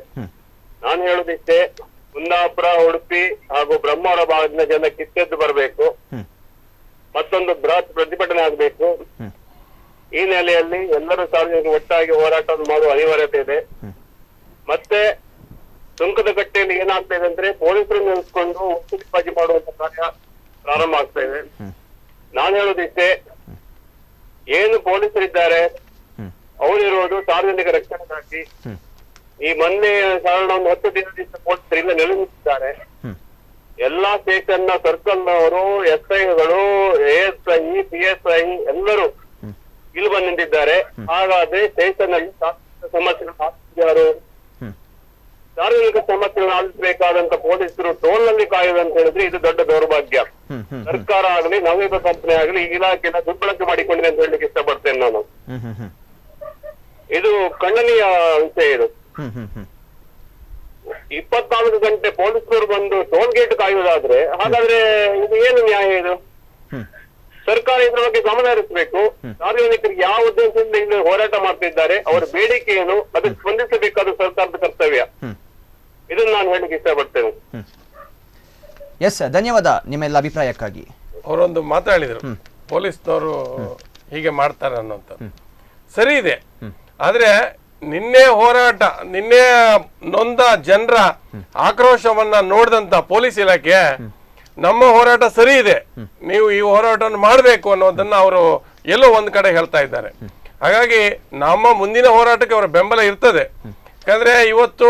ನಾನು ಹೇಳುದಿಷ್ಟೇ, ಕುಂದಾಪುರ, ಉಡುಪಿ ಹಾಗೂ ಬ್ರಹ್ಮವರ ಭಾಗದಿಂದ ಜನ ಕಿತ್ತೆದ್ದು ಬರಬೇಕು, ಮತ್ತೊಂದು ಬೃಹತ್ ಪ್ರತಿಭಟನೆ ಆಗಬೇಕು. ಈ ನೆಲೆಯಲ್ಲಿ ಎಲ್ಲರೂ ಸಾರ್ವಜನಿಕರು ಒಟ್ಟಾಗಿ ಹೋರಾಟವನ್ನು ಮಾಡುವ ಅನಿವಾರ್ಯತೆ ಇದೆ. ಮತ್ತೆ ಸುಂಕದ ಕಟ್ಟೆಯಲ್ಲಿ ಏನಾಗ್ತಾ ಇದೆ ಅಂದ್ರೆ, ಪೊಲೀಸರು ನಿಲ್ಲಿಸಿಕೊಂಡು ವಸೂಲಿಬಾಜಿ ಮಾಡುವಂತ ಕಾರ್ಯ ಪ್ರಾರಂಭ ಆಗ್ತಾ ಇದೆ. ನಾನು ಹೇಳುದಿಷ್ಟೇ, ಏನು ಪೊಲೀಸರಿದ್ದಾರೆ ಅವರಿರುವುದು ಸಾರ್ವಜನಿಕ ರಕ್ಷಣೆಗಾಗಿ. ಈ ಮೊನ್ನೆ ಸಾಧಾರಣ ಒಂದು 10 ದಿನದಿಂದ ಪೊಲೀಸರು ಇಲ್ಲ ನೆಲೆಸಿದ್ದಾರೆ. ಎಲ್ಲಾ ಸ್ಟೇಷನ್ ನ ಸರ್ಕಲ್ ನವರು, SIಗಳು, ASI, PSI ಎಲ್ಲರೂ ಇಲ್ಲಿ ಬಂದು ನಿಂತಿದ್ದಾರೆ. ಹಾಗಾದ್ರೆ ಸ್ಟೇಷನ್ ಅಲ್ಲಿ ಸಮಸ್ಯೆಗಳು ಸಾರ್ವಜನಿಕ ಸಮಸ್ಯೆಗಳನ್ನು ಆಲಿಸಬೇಕಾದಂತ ಪೊಲೀಸರು ಟೋಲ್ ನಲ್ಲಿ ಕಾಯುವುದು ಅಂತ ಹೇಳಿದ್ರೆ ಇದು ದೊಡ್ಡ ದೌರ್ಭಾಗ್ಯ. ಸರ್ಕಾರ ಆಗಲಿ, ನವಯುಗ ಕಂಪನಿ ಆಗಲಿ ಈ ಇಲಾಖೆನ ದುರ್ಬಳಕೆ ಮಾಡಿಕೊಂಡಿದೆ ಅಂತ ಹೇಳಲಿಕ್ಕೆ ಇಷ್ಟಪಡ್ತೇನೆ ನಾನು. ಇದು ಖಂಡನೀಯ ವಿಷಯ. ಇದು 24 ಗಂಟೆ ಪೊಲೀಸರು ಬಂದು ಟೋಲ್ ಗೇಟ್ ಕಾಯುವುದಾದ್ರೆ ಹಾಗಾದ್ರೆ ಇದು ಏನು ನ್ಯಾಯ? ಇದು ಸರ್ಕಾರ ಇದ್ರ ಬಗ್ಗೆ ಗಮನ ಹರಿಸಬೇಕು. ಸಾರ್ವಜನಿಕರಿಗೆ ಯಾವ ಉದ್ದೇಶದಿಂದ ಇಲ್ಲಿ ಹೋರಾಟ ಮಾಡ್ತಿದ್ದಾರೆ, ಅವರ ಬೇಡಿಕೆ ಏನು, ಅದಕ್ಕೆ ಸ್ಪಂದಿಸಬೇಕಾದ ಸರ್ಕಾರದ ಕರ್ತವ್ಯ. ಇದನ್ನ ನಾನು ಹೇಳಲಿಕ್ಕೆ ಇಷ್ಟಪಡ್ತೇನೆ. ಎಸ್, ಧನ್ಯವಾದ ನಿಮ್ಮೆಲ್ಲ ಅಭಿಪ್ರಾಯಕ್ಕಾಗಿ. ಅವರೊಂದು ಮಾತಾಡಿದ್ರು, ಪೊಲೀಸ್ನವರು ಹೀಗೆ ಮಾಡ್ತಾರೆ ಅನ್ನೋಂತ. ಸರಿ ಇದೆ, ಆದ್ರೆ ನಿನ್ನೆ ಹೋರಾಟ, ನಿನ್ನೆ ನೊಂದ ಜನರ ಆಕ್ರೋಶವನ್ನ ನೋಡಿದಂತ ಪೊಲೀಸ್ ಇಲಾಖೆ ನಮ್ಮ ಹೋರಾಟ ಸರಿ ಇದೆ, ನೀವು ಈ ಹೋರಾಟವನ್ನು ಮಾಡಬೇಕು ಅನ್ನೋದನ್ನ ಅವರು ಎಲ್ಲೋ ಒಂದ್ ಕಡೆ ಹೇಳ್ತಾ ಇದ್ದಾರೆ. ಹಾಗಾಗಿ ನಮ್ಮ ಮುಂದಿನ ಹೋರಾಟಕ್ಕೆ ಅವರ ಬೆಂಬಲ ಇರ್ತದೆ. ಯಾಕಂದ್ರೆ ಇವತ್ತು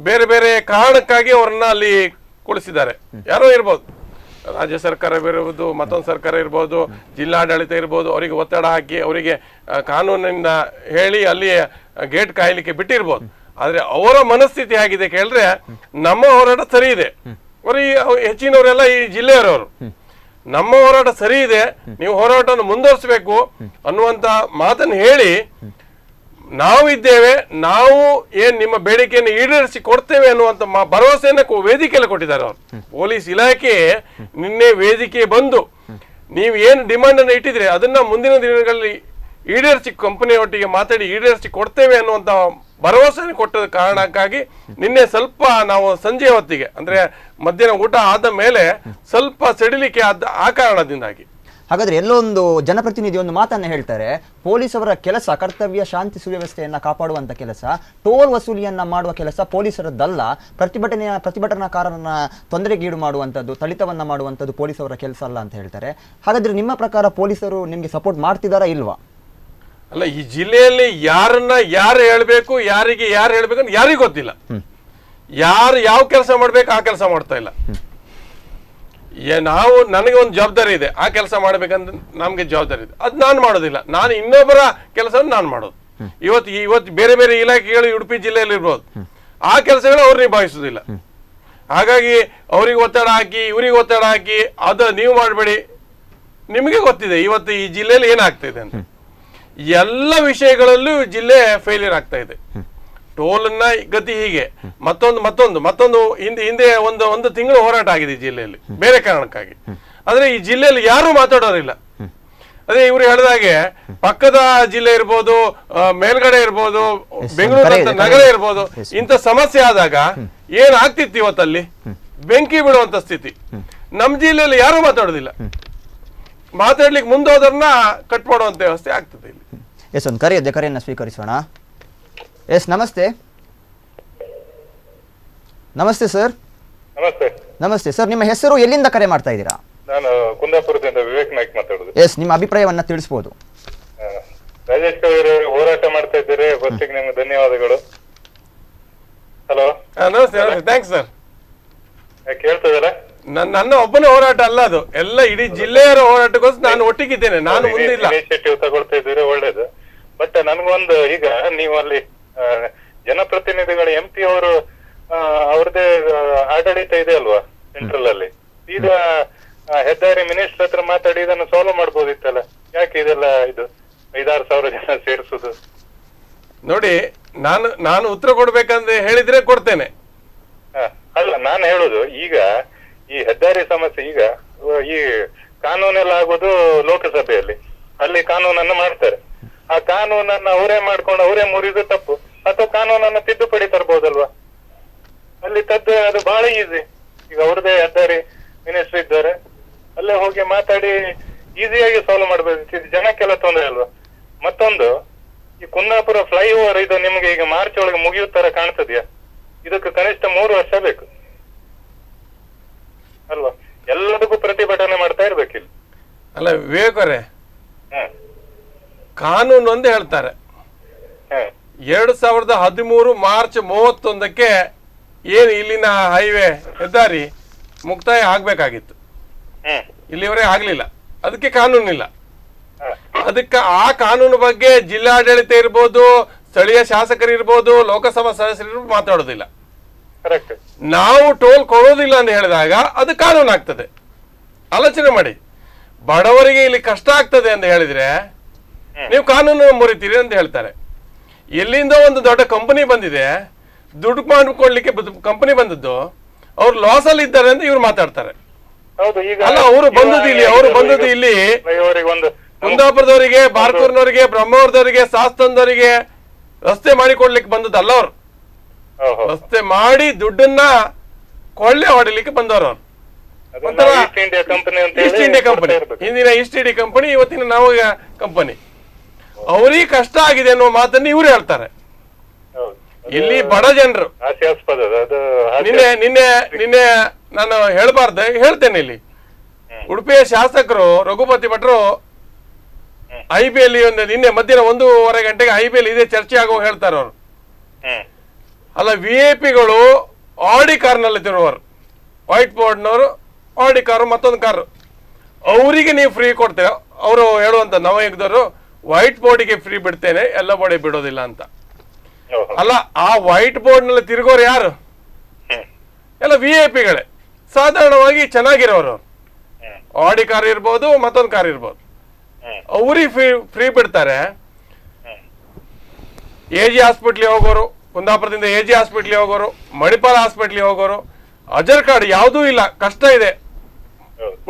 ಬೇರೆ ಬೇರೆ ಕಾರಣಕ್ಕಾಗಿ ಅವ್ರನ್ನ ಅಲ್ಲಿ ಕುಳಿಸಿದ್ದಾರೆ. ಯಾರೋ ಇರ್ಬೋದು, ರಾಜ್ಯ ಸರ್ಕಾರ ಇರ್ಬೋದು, ಮತ್ತೊಂದು ಸರ್ಕಾರ ಇರ್ಬೋದು, ಜಿಲ್ಲಾಡಳಿತ ಇರ್ಬೋದು, ಅವರಿಗೆ ಒತ್ತಡ ಹಾಕಿ ಅವರಿಗೆ ಕಾನೂನಿನಿಂದ ಹೇಳಿ ಅಲ್ಲಿ ಗೇಟ್ ಕಾಯಲಿಕ್ಕೆ ಬಿಟ್ಟಿರ್ಬೋದು. ಆದ್ರೆ ಅವರ ಮನಸ್ಥಿತಿ ಹೇಗಿದೆ ಕೇಳಿದ್ರೆ, ನಮ್ಮ ಹೋರಾಟ ಸರಿ ಇದೆ, ಹೆಚ್ಚಿನವರೆಲ್ಲ ಈ ಜಿಲ್ಲೆಯವರವರು, ನಮ್ಮ ಹೋರಾಟ ಸರಿ ಇದೆ, ನೀವು ಹೋರಾಟವನ್ನು ಮುಂದುವರಿಸಬೇಕು ಅನ್ನುವಂತ ಮಾತನ್ನು ಹೇಳಿ ನಾವಿದ್ದೇವೆ, ನಾವು ಏನ್ ನಿಮ್ಮ ಬೇಡಿಕೆಯನ್ನು ಈಡೇರಿಸಿ ಕೊಡ್ತೇವೆ ಅನ್ನುವಂತ ಭರವಸೆಯನ್ನ ವೇದಿಕೆಯಲ್ಲಿ ಕೊಟ್ಟಿದ್ದಾರೆ ಅವರು. ಪೊಲೀಸ್ ಇಲಾಖೆ ನಿನ್ನೆ ವೇದಿಕೆ ಬಂದು ನೀವು ಏನು ಡಿಮಾಂಡ್ ಅನ್ನು ಇಟ್ಟಿದ್ರೆ ಅದನ್ನ ಮುಂದಿನ ದಿನಗಳಲ್ಲಿ ಈಡೇರಿಸಿ, ಕಂಪನಿಯೊಟ್ಟಿಗೆ ಮಾತಾಡಿ ಈಡೇರಿಸಿ ಕೊಡ್ತೇವೆ ಅನ್ನುವಂತ ಭರವಸೆ ಕೊಟ್ಟದ ಕಾರಣಕ್ಕಾಗಿ ನಿನ್ನೆ ಸ್ವಲ್ಪ ನಾವು ಸಂಜೆ ಹೊತ್ತಿಗೆ, ಅಂದ್ರೆ ಮಧ್ಯಾಹ್ನ ಊಟ ಆದ ಮೇಲೆ ಸ್ವಲ್ಪ ಸಡಿಲಿಕೆ ಆದ ಆ ಕಾರಣದಿಂದಾಗಿ. ಹಾಗಾದ್ರೆ ಎಲ್ಲೋ ಒಂದು ಜನಪ್ರತಿನಿಧಿ ಒಂದು ಮಾತನ್ನ ಹೇಳ್ತಾರೆ, ಪೊಲೀಸರ ಕೆಲಸ ಕರ್ತವ್ಯ ಶಾಂತಿ ಸುವ್ಯವಸ್ಥೆಯನ್ನ ಕಾಪಾಡುವಂತ ಕೆಲಸ, ಟೋಲ್ ವಸೂಲಿಯನ್ನ ಮಾಡುವ ಕೆಲಸ ಪೊಲೀಸರದ್ದಲ್ಲ, ಪ್ರತಿಭಟನಾಕಾರರನ್ನ ತೊಂದರೆಗೀಡು ಮಾಡುವಂಥದ್ದು, ಥಳಿತವನ್ನ ಮಾಡುವಂಥದ್ದು ಪೊಲೀಸರ ಕೆಲಸ ಅಲ್ಲ ಅಂತ ಹೇಳ್ತಾರೆ. ಹಾಗಾದ್ರೆ ನಿಮ್ಮ ಪ್ರಕಾರ ಪೊಲೀಸರು ನಿಮ್ಗೆ ಸಪೋರ್ಟ್ ಮಾಡ್ತಿದಾರಾ ಇಲ್ವಾ? ಅಲ್ಲ, ಈ ಜಿಲ್ಲೆಯಲ್ಲಿ ಯಾರು ಹೇಳ್ಬೇಕು, ಯಾರಿಗೆ ಯಾರು ಹೇಳ್ಬೇಕು ಅಂತ ಯಾರಿಗೂ ಗೊತ್ತಿಲ್ಲ. ಯಾರು ಯಾವ ಕೆಲಸ ಮಾಡ್ಬೇಕು ಆ ಕೆಲಸ ಮಾಡ್ತಾ ಇಲ್ಲ. ನನಗೆ ಒಂದು ಜವಾಬ್ದಾರಿ ಇದೆ, ಆ ಕೆಲಸ ಮಾಡ್ಬೇಕಂತ ನಮ್ಗೆ ಜವಾಬ್ದಾರಿ ಇದೆ, ಅದು ನಾನು ಮಾಡೋದಿಲ್ಲ. ನಾನು ಇನ್ನೊಬ್ಬರ ಕೆಲಸವನ್ನು ನಾನು ಮಾಡೋದು. ಇವತ್ತು ಬೇರೆ ಬೇರೆ ಇಲಾಖೆಗಳು ಉಡುಪಿ ಜಿಲ್ಲೆಯಲ್ಲಿ ಇರ್ಬೋದು, ಆ ಕೆಲಸಗಳು ಅವ್ರು ನಿಭಾಯಿಸುದಿಲ್ಲ. ಹಾಗಾಗಿ ಅವ್ರಿಗೆ ಒತ್ತಡ ಹಾಕಿ ಇವ್ರಿಗೆ ಒತ್ತಡ ಹಾಕಿ ಅದು ನೀವು ಮಾಡಬೇಡಿ. ನಿಮಗೆ ಗೊತ್ತಿದೆ ಇವತ್ತು ಈ ಜಿಲ್ಲೆಯಲ್ಲಿ ಏನಾಗ್ತಿದೆ ಅಂತ. ಎಲ್ಲ ವಿಷಯಗಳಲ್ಲೂ ಜಿಲ್ಲೆ ಫೇಲ್ಯೂರ್ ಆಗ್ತಾ ಇದೆ. ಟೋಲ್ನ ಗತಿ ಹೀಗೆ, ಮತ್ತೊಂದು ಹಿಂದೆ ಒಂದು ತಿಂಗಳು ಹೋರಾಟ ಆಗಿದೆ ಈ ಜಿಲ್ಲೆಯಲ್ಲಿ ಬೇರೆ ಕಾರಣಕ್ಕಾಗಿ. ಆದ್ರೆ ಈ ಜಿಲ್ಲೆಯಲ್ಲಿ ಯಾರು ಮಾತಾಡೋರಿಲ್ಲ. ಅದೇ ಇವ್ರು ಹೇಳಿದಾಗೆ ಪಕ್ಕದ ಜಿಲ್ಲೆ ಇರ್ಬೋದು, ಮೇಲ್ಗಡೆ ಇರ್ಬೋದು, ಬೆಂಗಳೂರು ನಗರ ಇರ್ಬೋದು, ಇಂಥ ಸಮಸ್ಯೆ ಆದಾಗ ಏನಾಗ್ತಿತ್ತು ಇವತ್ತಲ್ಲಿ ಬೆಂಕಿ ಬಿಡುವಂತ ಸ್ಥಿತಿ. ನಮ್ ಜಿಲ್ಲೆಯಲ್ಲಿ ಯಾರು ಮಾತಾಡೋದಿಲ್ಲ. ಮಾತಾಡ್ಲಿಕ್ಕೆ ಮುಂದೋದ್ರನ್ನ ಕಟ್ ಮಾಡುವಂತ ವ್ಯವಸ್ಥೆ ಆಗ್ತದೆ ಇಲ್ಲಿ. ಎಸ್, ಒಂದು ಕರೆಯನ್ನು ಸ್ವೀಕರಿಸೋಣ. ಎಸ್, ನಮಸ್ತೆ. ನಮಸ್ತೆ ಸರ್. ನಮಸ್ತೆ ಸರ್, ನಿಮ್ಮ ಹೆಸರು, ಎಲ್ಲಿಂದ ಕರೆ ಮಾಡ್ತಾ ಇದ್ದೀರಾ? ನಾನು ಕುಂದಾಪುರದಿಂದ ವಿವೇಕ್ ನಾಯ್ಕ್ ಮಾತಾಡುದು. ಎಸ್, ನಿಮ್ಮ ಅಭಿಪ್ರಾಯವನ್ನ ತಿಳಿಸಬಹುದು. ರಾಜೇಶ್ ಕವಿ ಹೋರಾಟ ಮಾಡ್ತಾ ಇದ್ದಾರೆ, ಫಸ್ಟಿಗೆ ನಿಮ್ಗೆ ಧನ್ಯವಾದಗಳು. ಹಲೋ, ನಮಸ್ತೆ. Thanks sir. ಕೇಳ್ತದಲ್ಲ? ನನ್ನ ಒಬ್ಬನ ಹೋರಾಟ ಅಲ್ಲ, ಅದು ಎಲ್ಲ ಇಡೀ ಜಿಲ್ಲೆಯರ ಹೋರಾಟಕ್ಕೋಸ್ಕರ ನಾನು ಒಟ್ಟಿಗಿದ್ದೇನೆ. ನಾನು ಮುಂದಿಲ್ಲ. ಇನಿಷಿಯೇಟಿವ್ ತಗೊಳ್ತಾ ಇದ್ದೀರಿ, ಒಳ್ಳೇದು. ಬಟ್ ನನ್ಗೊಂದು, ಈಗ ನೀವು ಅಲ್ಲಿ ಜನಪ್ರತಿನಿಧಿಗಳು MP ಅವರು ಅವ್ರದ್ದೇ ಆಡಳಿತ ಇದೆ ಅಲ್ವಾ ಸೆಂಟ್ರಲ್ ಅಲ್ಲಿ, ಈಗ ಹೆದ್ದಾರಿ ಮಿನಿಸ್ಟರ್ ಹತ್ರ ಮಾತಾಡಿ ಇದನ್ನು ಸಾಲ್ವ್ ಮಾಡ್ಬೋದಿತ್ತಲ್ಲ, ಯಾಕೆ ಇದೆಲ್ಲ ಇದು 5,000-6,000 ಜನ ಸೇರಿಸುದು? ನೋಡಿ, ನಾನು ಉತ್ತರ ಕೊಡ್ಬೇಕಂತ ಹೇಳಿದ್ರೆ ಕೊಡ್ತೇನೆ. ಅಲ್ಲ, ನಾನು ಹೇಳುದು ಈಗ ಈ ಹೆದ್ದಾರಿ ಸಮಸ್ಯೆ, ಈಗ ಈ ಕಾನೂನೆಲ್ಲ ಆಗೋದು ಲೋಕಸಭೆಯಲ್ಲಿ, ಅಲ್ಲಿ ಕಾನೂನನ್ನು ಮಾಡ್ತಾರೆ. ಆ ಕಾನೂನನ್ನ ಅವರೇ ಮಾಡ್ಕೊಂಡು ಅವರೇ ಮುರಿದು ತಪ್ಪು, ಅಥವಾ ಕಾನೂನನ್ನ ತಿದ್ದುಪಡಿ ತರ್ಬೋದಲ್ವಾ? ಅಲ್ಲಿ ಅದು ಬಹಳ ಈಸಿ. ಈಗ ಅವ್ರದೇ ಹೆದ್ದಾರಿ ಮಿನಿಸ್ಟರ್ ಇದ್ದಾರೆ, ಅಲ್ಲೇ ಹೋಗಿ ಮಾತಾಡಿ ಈಸಿಯಾಗಿ ಸಾಲ್ವ್ ಮಾಡ್ಬೋದು. ಇದು ಜನಕ್ಕೆಲ್ಲ ತೊಂದರೆ ಅಲ್ವಾ? ಮತ್ತೊಂದು, ಈ ಕುಂದಾಪುರ ಫ್ಲೈಓವರ್ ಇದು ನಿಮ್ಗೆ ಈಗ ಮಾರ್ಚ್ ಒಳಗೆ ಮುಗಿಯೋ ತರ ಕಾಣ್ತದ್ಯಾ? ಇದಕ್ಕೆ ಕನಿಷ್ಠ 3 ವರ್ಷ ಬೇಕು ಅಲ್ವಾ? ಎಲ್ಲದಕ್ಕೂ ಪ್ರತಿಭಟನೆ ಮಾಡ್ತಾ ಇರ್ಬೇಕಿಲ್ಲ. ಅಲ್ಲ ವಿವೇಕರೇ, ಕಾನೂನು ಒಂದು ಹೇಳ್ತಾರೆ, 2013 ಮಾರ್ಚ್ 31ಕ್ಕೆ ಏನು ಇಲ್ಲಿನ ಹೈವೇ ಹೆದ್ದಾರಿ ಮುಕ್ತಾಯ ಆಗ್ಬೇಕಾಗಿತ್ತು, ಇಲ್ಲಿವರೆಗೆ ಆಗ್ಲಿಲ್ಲ. ಅದಕ್ಕೆ ಕಾನೂನಿಲ್ಲ. ಅದಕ್ಕೆ ಆ ಕಾನೂನು ಬಗ್ಗೆ ಜಿಲ್ಲಾಡಳಿತ ಇರ್ಬೋದು, ಸ್ಥಳೀಯ ಶಾಸಕರು ಇರ್ಬೋದು, ಲೋಕಸಭಾ ಸದಸ್ಯರು ಮಾತಾಡೋದಿಲ್ಲ. ನಾವು ಟೋಲ್ ಕೊಡೋದಿಲ್ಲ ಅಂತ ಹೇಳಿದಾಗ ಅದು ಕಾನೂನು ಆಗ್ತದೆ. ಆಲೋಚನೆ ಮಾಡಿ, ಬಡವರಿಗೆ ಇಲ್ಲಿ ಕಷ್ಟ ಆಗ್ತದೆ ಅಂತ ಹೇಳಿದ್ರೆ ನೀವು ಕಾನೂನು ಮುರಿತೀರಿ ಅಂತ ಹೇಳ್ತಾರೆ. ಎಲ್ಲಿಂದ ಒಂದು ದೊಡ್ಡ ಕಂಪನಿ ಬಂದಿದೆ, ದುಡ್ಡು ಮಾಡಿಕೊಳ್ಳಿಕ್ಕೆ ಕಂಪನಿ ಬಂದದ್ದು, ಅವ್ರು ಲಾಸ್ ಅಲ್ಲಿ ಇದ್ದಾರೆ ಅಂತ ಇವ್ರು ಮಾತಾಡ್ತಾರೆ. ಅಲ್ಲ, ಅವರು ಬಂದದ್ದು ಇಲ್ಲಿ ಕುಂದಾಪುರದವರಿಗೆ, ಬಾರ್ಕೂರ್ನವರಿಗೆ, ಬ್ರಹ್ಮವರದವರಿಗೆ, ಶಾಸ್ತನದವರಿಗೆ ರಸ್ತೆ ಮಾಡಿಕೊಡ್ಲಿಕ್ಕೆ ಬಂದದ್ದಲ್ಲ. ಅವ್ರು ರಸ್ತೆ ಮಾಡಿ ದುಡ್ಡನ್ನ ಕೊಳ್ಳೆ ಹೊಡಿಲಿಕ್ಕೆ ಬಂದವರು. ಈಸ್ಟ್ ಇಂಡಿಯಾ ಕಂಪನಿ, ಹಿಂದಿನ ಈಸ್ಟ್ ಇಂಡಿಯಾ ಕಂಪನಿ, ಇವತ್ತಿನ ನವೋಗ ಕಂಪನಿ. ಅವ್ರಿಗೆ ಕಷ್ಟ ಆಗಿದೆ ಅನ್ನೋ ಮಾತನ್ನು ಇವ್ರು ಹೇಳ್ತಾರೆ. ಇಲ್ಲಿ ಬಡ ಜನರು, ನಿನ್ನೆ ನಾನು ಹೇಳ್ಬಾರ್ದೆ, ಹೇಳ್ತೇನೆ. ಇಲ್ಲಿ ಉಡುಪಿಯ ಶಾಸಕರು ರಘುಪತಿ ಭಟ್ರು IBL ನಿನ್ನೆ ಮಧ್ಯಾಹ್ನ 1:30 ಗಂಟೆಗೆ IBL ಇದೇ ಚರ್ಚೆ ಆಗುವ ಹೇಳ್ತಾರೆ ಅವರು. ಅಲ್ಲ, VIP-ಗಳು ಆಡಿ ಕಾರ್ನಲ್ಲಿ ತಿರುವರು, ವೈಟ್ ಬೋರ್ಡ್ನವರು ಆಡಿ ಕಾರು, ಮತ್ತೊಂದು ಕಾರು, ಅವರಿಗೆ ನೀವು ಫ್ರೀ ಕೊಡ್ತೇವೆ. ಅವರು ಹೇಳುವಂತ ನವಯುಗದವರು ವೈಟ್ ಬೋರ್ಡಿಗೆ ಫ್ರೀ ಬಿಡ್ತೇನೆ, ಎಲ್ಲ ಬೋರ್ಡಿಗೆ ಬಿಡೋದಿಲ್ಲ ಅಂತ. ಅಲ್ಲ, ಆ ವೈಟ್ ಬೋರ್ಡ್ ನಲ್ಲಿ ತಿರುಗೋರು ಯಾರು? ಎಲ್ಲ VIP-ಗಳೇ, ಸಾಧಾರಣವಾಗಿ ಚೆನ್ನಾಗಿರೋರು. ಆಡಿ ಕಾರ್ ಇರ್ಬೋದು, ಮತ್ತೊಂದು ಕಾರ್ ಇರ್ಬೋದು, ಅವ್ರಿಗೆ ಫ್ರೀ ಬಿಡ್ತಾರೆ. AG ಹಾಸ್ಪಿಟ್ಲಿಗೆ ಹೋಗೋರು, ಕುಂದಾಪುರದಿಂದ AG ಹಾಸ್ಪಿಟ್ಲಿಗೆ ಹೋಗೋರು, ಮಣಿಪಾಲ್ ಹಾಸ್ಪಿಟ್ಲಿಗೆ ಹೋಗೋರು, ಅಜರ್ ಕಾರ್ಡ್ ಯಾವುದೂ ಇಲ್ಲ, ಕಷ್ಟ ಇದೆ.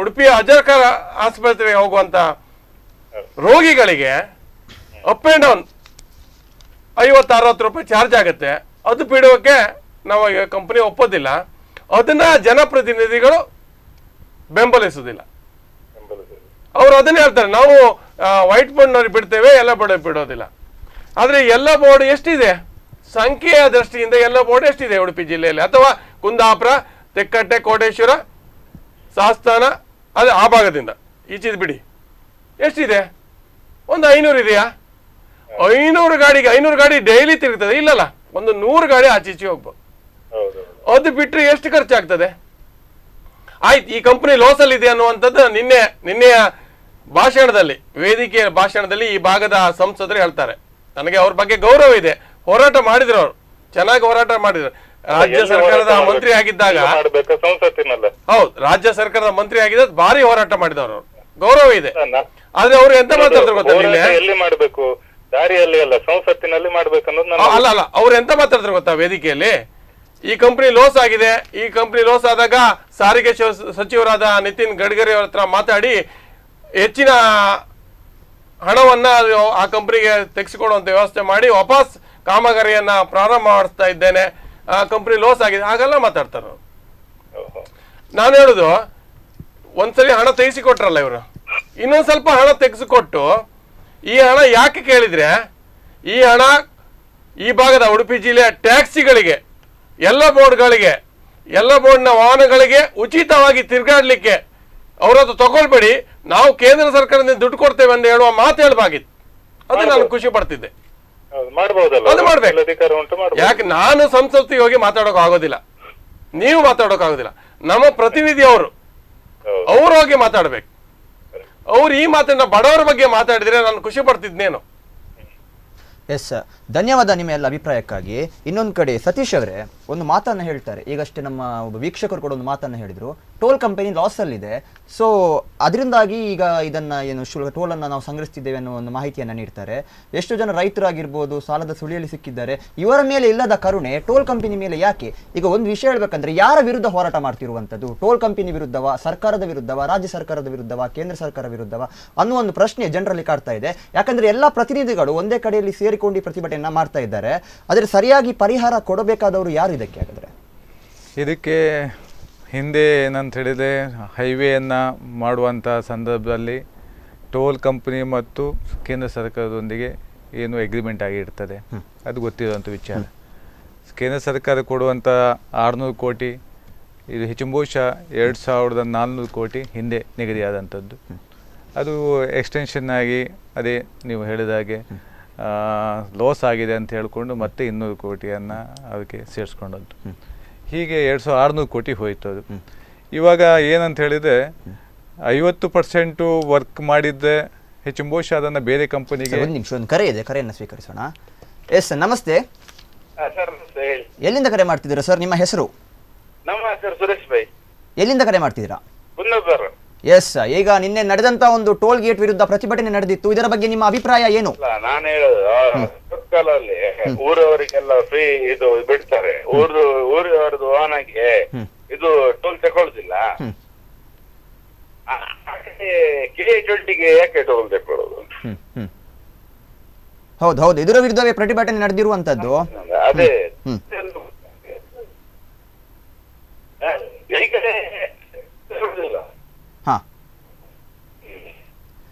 ಉಡುಪಿಯ ಅಜರ್ ಕಾರ್ಡ್ ಆಸ್ಪತ್ರೆಗೆ ಹೋಗುವಂತ ರೋಗಿಗಳಿಗೆ ಅಪ್ ಅಂಡ್ ಡೌನ್ 50-60 ರೂಪಾಯಿ ಚಾರ್ಜ್ ಆಗುತ್ತೆ. ಅದು ಬಿಡುವಕ್ಕೆ ನಾವು ಈಗ ಕಂಪನಿ ಒಪ್ಪೋದಿಲ್ಲ. ಅದನ್ನ ಜನಪ್ರತಿನಿಧಿಗಳು ಬೆಂಬಲಿಸುವುದಿಲ್ಲ. ಅವ್ರು ಅದನ್ನೇ ಹೇಳ್ತಾರೆ, ನಾವು ವೈಟ್ ಬೋರ್ಡ್ನವ್ರಿಗೆ ಬಿಡ್ತೇವೆ, ಎಲ್ಲ ಬೋರ್ಡ್ ಬಿಡೋದಿಲ್ಲ. ಆದ್ರೆ ಎಲ್ಲ ಬೋರ್ಡ್ ಎಷ್ಟಿದೆ ಸಂಖ್ಯೆಯ ದೃಷ್ಟಿಯಿಂದ, ಎಲ್ಲ ಬೋರ್ಡ್ ಎಷ್ಟಿದೆ ಉಡುಪಿ ಜಿಲ್ಲೆಯಲ್ಲಿ, ಅಥವಾ ಕುಂದಾಪುರ, ತೆಕ್ಕಟ್ಟೆ, ಕೋಟೇಶ್ವರ, ಸಾಸ್ತಾನ, ಅದು ಆ ಭಾಗದಿಂದ ಈಚಿದ್ ಬಿಡಿ ಎಷ್ಟಿದೆ? ಒಂದು 500 ಇದೆಯಾ? 500 ಗಾಡಿ ಡೈಲಿ ತಿರುಗ್ತದೆ ಇಲ್ಲಲ್ಲ, ಒಂದು 100 ಗಾಡಿ ಆಚೀಚೆ ಹೋಗ್ಬೋದು. ಅದು ಬಿಟ್ಟರೆ ಎಷ್ಟು ಖರ್ಚಾಗ್ತದೆ? ಆಯ್ತು, ಈ ಕಂಪನಿ ಲಾಸ್ ಅಲ್ಲಿ ಇದೆ ಅನ್ನುವಂಥದ್ದು ನಿನ್ನೆಯ ಭಾಷಣದಲ್ಲಿ, ವೇದಿಕೆಯ ಭಾಷಣದಲ್ಲಿ ಈ ಭಾಗದ ಸಂಸದರು ಹೇಳ್ತಾರೆ. ನನಗೆ ಅವ್ರ ಬಗ್ಗೆ ಗೌರವ ಇದೆ, ಹೋರಾಟ ಮಾಡಿದ್ರು, ಅವರು ಚೆನ್ನಾಗಿ ಹೋರಾಟ ಮಾಡಿದ್ರು. ರಾಜ್ಯ ಸರ್ಕಾರದ ಮಂತ್ರಿ ಆಗಿದ್ದಾಗ, ಹೌದು, ರಾಜ್ಯ ಸರ್ಕಾರದ ಮಂತ್ರಿ ಆಗಿದ್ದಾಗ ಭಾರಿ ಹೋರಾಟ ಮಾಡಿದವರು, ಗೌರವ ಇದೆ. ಆದ್ರೆ ಅವ್ರು ಎಂತ ಮಾತಾಡ್ತಾರೆ ಗೊತ್ತಾ, ಎಲ್ಲಿ ಮಾಡ್ಬೇಕು, ದಾರಿಯಲ್ಲಿ ಅಲ್ಲ, ಸಂಸತ್ತಿನಲ್ಲಿ ಮಾಡ್ಬೇಕು ಅನ್ನೋದು ಅಲ್ಲ, ಅವ್ರು ಎಂತ ಮಾತಾಡ್ತಾರೆ ಗೊತ್ತಾ ವೇದಿಕೆಯಲ್ಲಿ, ಈ ಕಂಪನಿ ಲಾಸ್ ಆಗಿದೆ, ಈ ಕಂಪನಿ ಲಾಸ್ ಆದಾಗ ಸಾರಿಗೆ ಸಚಿವರಾದ ನಿತಿನ್ ಗಡ್ಕರಿ ಅವ್ರ ಹತ್ರ ಮಾತಾಡಿ ಹೆಚ್ಚಿನ ಹಣವನ್ನ ಆ ಕಂಪನಿಗೆ ತೆಗೆಸಿಕೊಡುವಂತ ವ್ಯವಸ್ಥೆ ಮಾಡಿ ವಾಪಸ್ ಕಾಮಗಾರಿಯನ್ನ ಪ್ರಾರಂಭ ಮಾಡಿಸ್ತಾ ಇದ್ದೇನೆ, ಆ ಕಂಪನಿ ಲಾಸ್ ಆಗಿದೆ, ಹಾಗೆಲ್ಲ ಮಾತಾಡ್ತಾರೆ. ನಾನು ಹೇಳುದು, ಒಂದ್ಸಲಿ ಹಣ ತೆಗೆಸಿಕೊಟ್ರಲ್ಲ ಇವರು, ಇನ್ನೊಂದ್ ಸ್ವಲ್ಪ ಹಣ ತೆಗೆಸಿಕೊಟ್ಟು, ಈ ಹಣ ಯಾಕೆ ಕೇಳಿದ್ರೆ, ಈ ಹಣ ಈ ಭಾಗದ ಉಡುಪಿ ಜಿಲ್ಲೆಯ ಟ್ಯಾಕ್ಸಿಗಳಿಗೆ, ಎಲ್ಲ ಬೋರ್ಡ್ಗಳಿಗೆ, ಎಲ್ಲ ಬೋರ್ಡ್ನ ವಾಹನಗಳಿಗೆ ಉಚಿತವಾಗಿ ತಿರುಗಾಡ್ಲಿಕ್ಕೆ ಅವರದ್ದು ತಗೊಳ್ಬೇಡಿ, ನಾವು ಕೇಂದ್ರ ಸರ್ಕಾರದಿಂದ ದುಡ್ಡು ಕೊಡ್ತೇವೆ ಅಂತ ಹೇಳುವ ಮಾತು ಹೇಳ್ಬಾಗಿತ್ತು. ಅದು ನಾನು ಖುಷಿ ಪಡ್ತಿದ್ದೆ. ಅದು ಮಾಡ್ಬೇಕು. ಯಾಕೆ ನಾನು ಸಂಸತ್ತಿಗೆ ಹೋಗಿ ಮಾತಾಡೋಕೆ ಆಗೋದಿಲ್ಲ, ನೀವು ಮಾತಾಡೋಕೆ ಆಗೋದಿಲ್ಲ, ನಮ್ಮ ಪ್ರತಿನಿಧಿ ಅವರು ಹೋಗಿ ಮಾತಾಡ್ಬೇಕು. ಅವ್ರು ಈ ಮಾತನ್ನ ಬಡವರ ಬಗ್ಗೆ ಮಾತಾಡಿದ್ರೆ ನಾನು ಖುಷಿ ಪಡ್ತಿದ್ನೇನು. ಎಸ್, ಧನ್ಯವಾದ ನಿಮ್ಮ ಎಲ್ಲ ಅಭಿಪ್ರಾಯಕ್ಕಾಗಿ. ಇನ್ನೊಂದು ಕಡೆ ಸತೀಶ್ ಅವರೇ ಒಂದು ಮಾತನ್ನು ಹೇಳ್ತಾರೆ, ಈಗಷ್ಟೇ ನಮ್ಮ ಒಬ್ಬ ವೀಕ್ಷಕರು ಕೂಡ ಒಂದು ಮಾತನ್ನು ಹೇಳಿದರು, ಟೋಲ್ ಕಂಪನಿ ಲಾಸಲ್ಲಿದೆ, ಸೊ ಅದರಿಂದಾಗಿ ಈಗ ಇದನ್ನು ಏನು ಟೋಲನ್ನು ನಾವು ಸಂಗ್ರಹಿಸ್ತಿದ್ದೇವೆ ಅನ್ನೋ ಒಂದು ಮಾಹಿತಿಯನ್ನು ನೀಡ್ತಾರೆ. ಎಷ್ಟು ಜನ ರೈತರಾಗಿರ್ಬೋದು ಸಾಲದ ಸುಳಿಯಲ್ಲಿ ಸಿಕ್ಕಿದ್ದಾರೆ, ಇವರ ಮೇಲೆ ಇಲ್ಲದ ಕರುಣೆ ಟೋಲ್ ಕಂಪನಿ ಮೇಲೆ ಯಾಕೆ? ಈಗ ಒಂದು ವಿಷಯ ಹೇಳ್ಬೇಕಂದ್ರೆ, ಯಾರ ವಿರುದ್ಧ ಹೋರಾಟ ಮಾಡ್ತಿರುವಂಥದ್ದು? ಟೋಲ್ ಕಂಪನಿ ವಿರುದ್ಧವಾ, ಸರ್ಕಾರದ ವಿರುದ್ಧವಾ, ರಾಜ್ಯ ಸರ್ಕಾರದ ವಿರುದ್ಧವಾ, ಕೇಂದ್ರ ಸರ್ಕಾರ ವಿರುದ್ಧವಾ ಅನ್ನೋ ಒಂದು ಪ್ರಶ್ನೆ ಜನರಲ್ಲಿ ಕಾಡ್ತಾ ಇದೆ. ಯಾಕಂದ್ರೆ ಎಲ್ಲ ಪ್ರತಿನಿಧಿಗಳು ಒಂದೇ ಕಡೆಯಲ್ಲಿ ಸೇರಿಕೊಂಡು ಪ್ರತಿಭಟನೆಯನ್ನ ಮಾಡ್ತಾ ಇದ್ದಾರೆ. ಆದರೆ ಸರಿಯಾಗಿ ಪರಿಹಾರ ಕೊಡಬೇಕಾದವರು ಯಾರು ಇದಕ್ಕೆ? ಹಾಗಾದ್ರೆ ಇದಕ್ಕೆ ಹಿಂದೆ ಏನಂತ ಹೇಳಿದರೆ, ಹೈವೇಯನ್ನು ಮಾಡುವಂಥ ಸಂದರ್ಭದಲ್ಲಿ ಟೋಲ್ ಕಂಪನಿ ಮತ್ತು ಕೇಂದ್ರ ಸರ್ಕಾರದೊಂದಿಗೆ ಏನು ಅಗ್ರಿಮೆಂಟ್ ಆಗಿರ್ತದೆ, ಅದು ಗೊತ್ತಿರುವಂಥ ವಿಚಾರ. ಕೇಂದ್ರ ಸರ್ಕಾರ ಕೊಡುವಂಥ 600 ಕೋಟಿ, ಇದು ಹೆಚ್ಚು ಬಹುಶಃ 2400 ಕೋಟಿ ಹಿಂದೆ ನಿಗದಿಯಾದಂಥದ್ದು. ಅದು ಎಕ್ಸ್ಟೆನ್ಷನ್ ಆಗಿ ಅದೇ ನೀವು ಹೇಳಿದಾಗೆ ಲಾಸ್ ಆಗಿದೆ ಅಂತ ಹೇಳಿಕೊಂಡು ಮತ್ತೆ 200 ಕೋಟಿಯನ್ನು ಅದಕ್ಕೆ ಸೇರಿಸ್ಕೊಂಡದ್ದು. ಹೀಗೆ 2600 ಕೋಟಿ ಹೋಯಿತು. ಅದು ಇವಾಗ ಏನಂತ ಹೇಳಿದರೆ 50% ವರ್ಕ್ ಮಾಡಿದ್ದೆ ಹೆಚ್ಚು ಬಹುಶಃ ಅದನ್ನು ಬೇರೆ ಕಂಪನಿಗೆ. ಒಂದು ನಿಮಿಷ, ಒಂದು ಕರೆ ಇದೆ, ಕರೆಯನ್ನು ಸ್ವೀಕರಿಸೋಣ. ಎಸ್, ನಮಸ್ತೆ. ಎಲ್ಲಿಂದ ಕರೆ ಮಾಡ್ತಿದ್ದೀರಾ ಸರ್? ನಿಮ್ಮ ಹೆಸರು? ನಮ್ಮ ಹೆಸರು ಸುರೇಶ್ ಬೈ. ಎಲ್ಲಿಂದ ಕರೆ ಮಾಡ್ತಿದ್ದೀರಾ? ಕುಂದಾಪುರ. ಎಸ್, ಈಗ ನಿನ್ನೆ ನಡೆದಂತ ಒಂದು ಟೋಲ್ ಗೇಟ್ ವಿರುದ್ಧ ಪ್ರತಿಭಟನೆ ನಡೆದಿತ್ತು, ಇದರ ಬಗ್ಗೆ ನಿಮ್ಮ ಅಭಿಪ್ರಾಯ ಏನು? ನಾನು ಹೇಳೋದು, ಕಾಲಲ್ಲಿ ಊರವರಿಗೆಲ್ಲ ಫ್ರೀ ಇದು ಬಿಡ್ತಾರೆ, ಊರವರದು ವಾಹನಕ್ಕೆ ಇದು ಟೋಲ್ ತಗೊಳ್ಳುದಿಲ್ಲ. K20ಗೆ ಯಾಕೆ ಟೋಲ್ ತಗೊಳ್ಳೋದು? ಹೌದು, ಇದರ ವಿರುದ್ಧವೇ ಪ್ರತಿಭಟನೆ ನಡೆದಿರುವಂತದ್ದು. ಅದೇ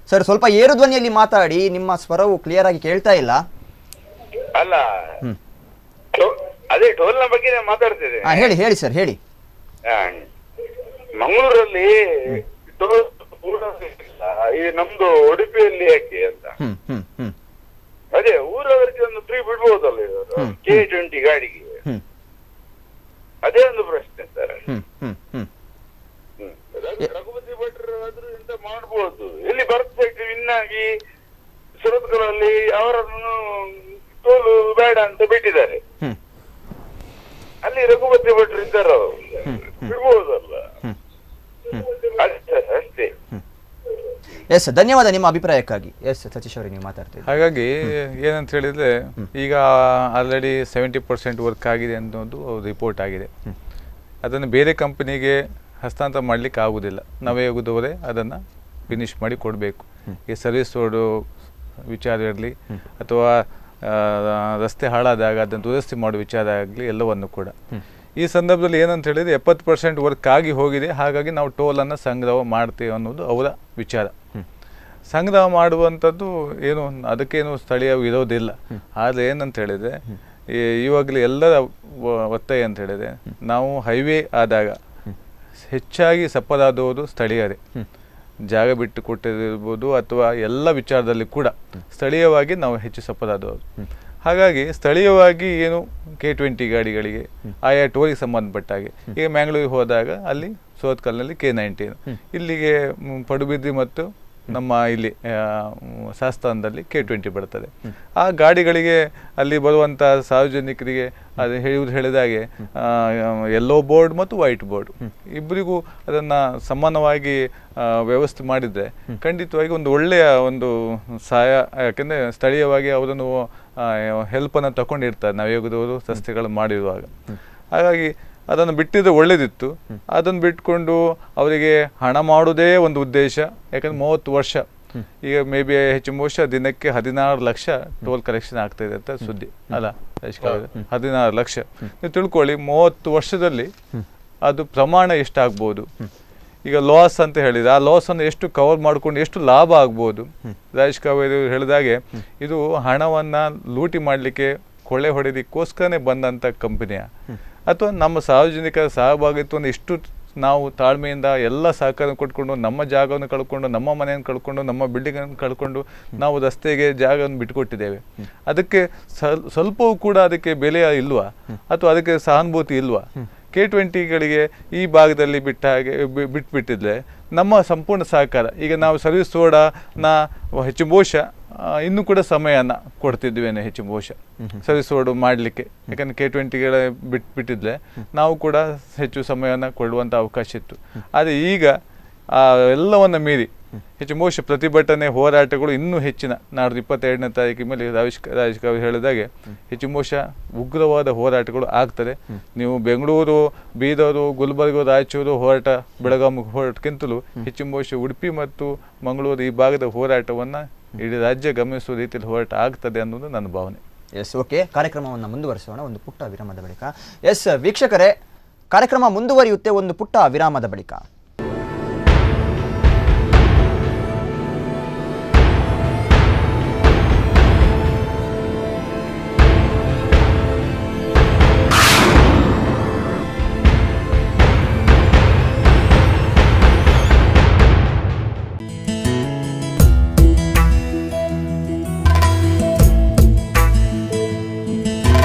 ಸರ್, ಸ್ವಲ್ಪ ಏರು ಧ್ವನಿಯಲ್ಲಿ ಮಾತಾಡಿ, ನಿಮ್ಮ ಸ್ವರವು ಕ್ಲಿಯರ್ ಆಗಿ ಕೇಳ್ತಾ ಇಲ್ಲ. ಅಲ್ಲ, ಅದೇ ಟೋಲ್ನ ಬಗ್ಗೆ ನಾನು ಮಾತಾಡ್ತಿದ್ದೆ. ಹೇಳಿ ಸರ್, ಹೇಳಿ. ಮಂಗಳೂರಲ್ಲಿ ಟೋಲ್ ಈ ನಮ್ದು ಉಡುಪಿಯಲ್ಲಿ ಯಾಕೆ ಅಂತ. ಅದೇ ಊರವರಿಗೆ ಒಂದು ಫ್ರೀ ಬಿಡ್ಬೋದಲ್ಲ ಇವರು K20 ಗಾಡಿಗೆ? ಅದೇ ಒಂದು ಪ್ರಶ್ನೆ ಸರ್. ರಘುಪತಿ ಭಟ್ರು ಆದ್ರೂ ಎಂತ ಮಾಡ್ಬೋದು, ಎಲ್ಲಿ ಬರ್ಬೇಕು ಇನ್ನಾಗಿ ಸುರತ್ಕಲಲ್ಲಿ ಅವರನ್ನು ಟೋಲು ಬೇಡ ಅಂತ ಬಿಟ್ಟಿದ್ದಾರೆ. ಅಲ್ಲಿ ರಘುಪತಿ ಭಟ್ರು ಇದ್ದಾರ, ಬಿಡ್ಬೋದಲ್ಲ, ಅಷ್ಟೇ. ಎಸ್, ಧನ್ಯವಾದ ನಿಮ್ಮ ಅಭಿಪ್ರಾಯಕ್ಕಾಗಿ. ಎಸ್, ಸತೀಶ್ ಅವರೇ, ನೀವು ಮಾತಾಡ್ತೀವಿ. ಹಾಗಾಗಿ ಏನಂತ ಹೇಳಿದರೆ, ಈಗ ಆಲ್ರೆಡಿ 70% ವರ್ಕ್ ಆಗಿದೆ ಅನ್ನೋದು ರಿಪೋರ್ಟ್ ಆಗಿದೆ. ಅದನ್ನು ಬೇರೆ ಕಂಪನಿಗೆ ಹಸ್ತಾಂತರ ಮಾಡಲಿಕ್ಕೆ ಆಗುವುದಿಲ್ಲ. ನವಯುಗದವರೇ ಅದನ್ನು ಫಿನಿಶ್ ಮಾಡಿ ಕೊಡಬೇಕು. ಈ ಸರ್ವಿಸ್ ರೋಡು ವಿಚಾರ ಇರಲಿ ಅಥವಾ ರಸ್ತೆ ಹಾಳಾದಾಗ ಅದನ್ನು ದುರಸ್ತಿ ಮಾಡೋ ವಿಚಾರ ಆಗಲಿ, ಎಲ್ಲವನ್ನು ಕೂಡ ಈ ಸಂದರ್ಭದಲ್ಲಿ ಏನಂತ ಹೇಳಿದರೆ 70% ವರ್ಕ್ ಆಗಿ ಹೋಗಿದೆ, ಹಾಗಾಗಿ ನಾವು ಟೋಲನ್ನು ಸಂಗ್ರಹ ಮಾಡ್ತೇವೆ ಅನ್ನೋದು ಅವರ ವಿಚಾರ. ಸಂಗ್ರಹ ಮಾಡುವಂಥದ್ದು ಏನು ಅದಕ್ಕೇನು ಸ್ಥಳೀಯ ವಿರೋಧಿಲ್ಲ. ಆದರೆ ಏನಂತ ಹೇಳಿದರೆ ಇವಾಗಲೇ ಎಲ್ಲರ ಒತ್ತಾಯ ಅಂತ ಹೇಳಿದರೆ ನಾವು ಹೈವೇ ಆದಾಗ ಹೆಚ್ಚಾಗಿ ಸಫಲರಾದವರು ಸ್ಥಳೀಯರೇ. ಜಾಗ ಬಿಟ್ಟು ಕೊಟ್ಟಿರ್ಬೋದು ಅಥವಾ ಎಲ್ಲ ವಿಚಾರದಲ್ಲಿ ಕೂಡ ಸ್ಥಳೀಯವಾಗಿ ನಾವು ಹೆಚ್ಚು ಸಫಲರಾದವರು. ಹಾಗಾಗಿ ಸ್ಥಳೀಯವಾಗಿ ಏನು K20 ಗಾಡಿಗಳಿಗೆ ಆಯಾ ಟೋಲಿಗೆ ಸಂಬಂಧಪಟ್ಟ ಹಾಗೆ ಈಗ ಮ್ಯಾಂಗ್ಳೂರಿಗೆ ಹೋದಾಗ ಅಲ್ಲಿ ಸೋತ್ಕಲ್ನಲ್ಲಿ K19, ಇಲ್ಲಿಗೆ ಪಡುಬಿದ್ರಿ ಮತ್ತು ನಮ್ಮ ಇಲ್ಲಿ ಶಾಸ್ತಾನದಲ್ಲಿ K20 ಬರ್ತದೆ. ಆ ಗಾಡಿಗಳಿಗೆ ಅಲ್ಲಿ ಬರುವಂಥ ಸಾರ್ವಜನಿಕರಿಗೆ ಅದು ಹೇಳಿದಾಗೆ ಯೆಲ್ಲೋ ಬೋರ್ಡ್ ಮತ್ತು ವೈಟ್ ಬೋರ್ಡ್ ಇಬ್ಬರಿಗೂ ಅದನ್ನು ಸಮಾನವಾಗಿ ವ್ಯವಸ್ಥೆ ಮಾಡಿದರೆ ಖಂಡಿತವಾಗಿ ಒಂದು ಒಳ್ಳೆಯ ಒಂದು ಸಹಾಯ. ಯಾಕೆಂದರೆ ಸ್ಥಳೀಯವಾಗಿ ಅವರನ್ನು ಹೆಲ್ಪನ್ನು ತಗೊಂಡಿರ್ತಾರೆ ನವಯುಗದವರು ರಸ್ತೆಗಳು ಮಾಡಿರುವಾಗ. ಹಾಗಾಗಿ ಅದನ್ನು ಬಿಟ್ಟಿದ್ರೆ ಒಳ್ಳೆಯದಿತ್ತು. ಅದನ್ನು ಬಿಟ್ಕೊಂಡು ಅವರಿಗೆ ಹಣ ಮಾಡೋದೇ ಒಂದು ಉದ್ದೇಶ. ಯಾಕಂದರೆ 30 ವರ್ಷ ಈಗ ಮೇ ಬಿ ಹೆಚ್ಚು ಬಹುಶಃ ದಿನಕ್ಕೆ 16 ಲಕ್ಷ ಟೋಲ್ ಕಲೆಕ್ಷನ್ ಆಗ್ತಾಯಿದೆ ಅಂತ ಸುದ್ದಿ ಅಲ್ಲ 16 ಲಕ್ಷ. ನೀವು ತಿಳ್ಕೊಳ್ಳಿ 30 ವರ್ಷದಲ್ಲಿ ಅದು ಪ್ರಮಾಣ ಎಷ್ಟಾಗ್ಬೋದು. ಈಗ ಲಾಸ್ ಅಂತ ಹೇಳಿದರೆ ಆ ಲಾಸನ್ನು ಎಷ್ಟು ಕವರ್ ಮಾಡಿಕೊಂಡು ಎಷ್ಟು ಲಾಭ ಆಗ್ಬೋದು. ರಾಜೇಶ್ ಕಾವೇರಿ ಹೇಳಿದಾಗೆ ಇದು ಹಣವನ್ನು ಲೂಟಿ ಮಾಡಲಿಕ್ಕೆ ಕೊಳ್ಳೆ ಹೊಡೆದಕ್ಕೋಸ್ಕರನೇ ಬಂದಂಥ ಕಂಪನಿಯ ಅಥವಾ ನಮ್ಮ ಸಾರ್ವಜನಿಕರ ಸಹಭಾಗಿತ್ವವನ್ನು ಎಷ್ಟು ನಾವು ತಾಳ್ಮೆಯಿಂದ ಎಲ್ಲ ಸಹಕಾರ ಕೊಟ್ಕೊಂಡು ನಮ್ಮ ಜಾಗವನ್ನು ಕಳ್ಕೊಂಡು ನಮ್ಮ ಮನೆಯನ್ನು ಕಳ್ಕೊಂಡು ನಮ್ಮ ಬಿಲ್ಡಿಂಗನ್ನು ಕಳ್ಕೊಂಡು ನಾವು ರಸ್ತೆಗೆ ಜಾಗವನ್ನು ಬಿಟ್ಟುಕೊಟ್ಟಿದ್ದೇವೆ. ಅದಕ್ಕೆ ಸ್ವಲ್ಪವೂ ಕೂಡ ಅದಕ್ಕೆ ಬೆಲೆ ಇಲ್ವಾ ಅಥವಾ ಅದಕ್ಕೆ ಸಹಾನುಭೂತಿ ಇಲ್ವಾ? K20ಗಳಿಗೆ ಈ ಭಾಗದಲ್ಲಿ ಬಿಟ್ಬಿಟ್ಟಿದ್ರೆ ನಮ್ಮ ಸಂಪೂರ್ಣ ಸಹಕಾರ. ಈಗ ನಾವು ಸರ್ವಿಸ್ ರೋಡನ್ನ ಹೆಚ್ಚು ಬಹುಶಃ ಇನ್ನೂ ಕೂಡ ಸಮಯನ ಕೊಡ್ತಿದ್ವೇನೆ ಹೆಚ್ಚು ಬಹುಶಃ ಸರ್ವಿಸ್ ರೋಡ್ ಮಾಡಲಿಕ್ಕೆ. ಯಾಕಂದರೆ K20ಗಳ ಬಿಟ್ಟಿದ್ರೆ ನಾವು ಕೂಡ ಹೆಚ್ಚು ಸಮಯನ ಕೊಡುವಂಥ ಅವಕಾಶ ಇತ್ತು. ಆದರೆ ಈಗ ಎಲ್ಲವನ್ನು ಮೀರಿ ಹೆಚ್ಚು ಬಹುಶಃ ಪ್ರತಿಭಟನೆ ಹೋರಾಟಗಳು ಇನ್ನೂ ಹೆಚ್ಚಿನ ನಾಡ್ದು 22ನೇ ತಾರೀಕಿನ ಮೇಲೆ ರಾಜೇಶ್ ಕಾವೇರಿ ಹೇಳಿದಾಗೆ ಹೆಚ್ಚು ಬಹುಶಃ ಉಗ್ರವಾದ ಹೋರಾಟಗಳು ಆಗ್ತದೆ. ನೀವು ಬೆಂಗಳೂರು, ಬೀದರು, ಗುಲ್ಬರ್ಗ, ರಾಯಚೂರು ಹೋರಾಟ, ಬೆಳಗಾವಿ ಹೋರಾಟಕ್ಕಿಂತಲೂ ಹೆಚ್ಚು ಬಹುಶಃ ಉಡುಪಿ ಮತ್ತು ಮಂಗಳೂರು ಈ ಭಾಗದ ಹೋರಾಟವನ್ನು ಇಡೀ ರಾಜ್ಯ ಗಮನಿಸುವ ರೀತಿಯಲ್ಲಿ ಹೋರಾಟ ಆಗ್ತದೆ ಅನ್ನೋದು ನನ್ನ ಭಾವನೆ. ಎಸ್, ಓಕೆ, ಕಾರ್ಯಕ್ರಮವನ್ನು ಮುಂದುವರಿಸೋಣ ಒಂದು ಪುಟ್ಟ ವಿರಾಮದ ಬಳಿಕ. ಎಸ್ ವೀಕ್ಷಕರೇ, ಕಾರ್ಯಕ್ರಮ ಮುಂದುವರಿಯುತ್ತೆ ಒಂದು ಪುಟ್ಟ ವಿರಾಮದ ಬಳಿಕ.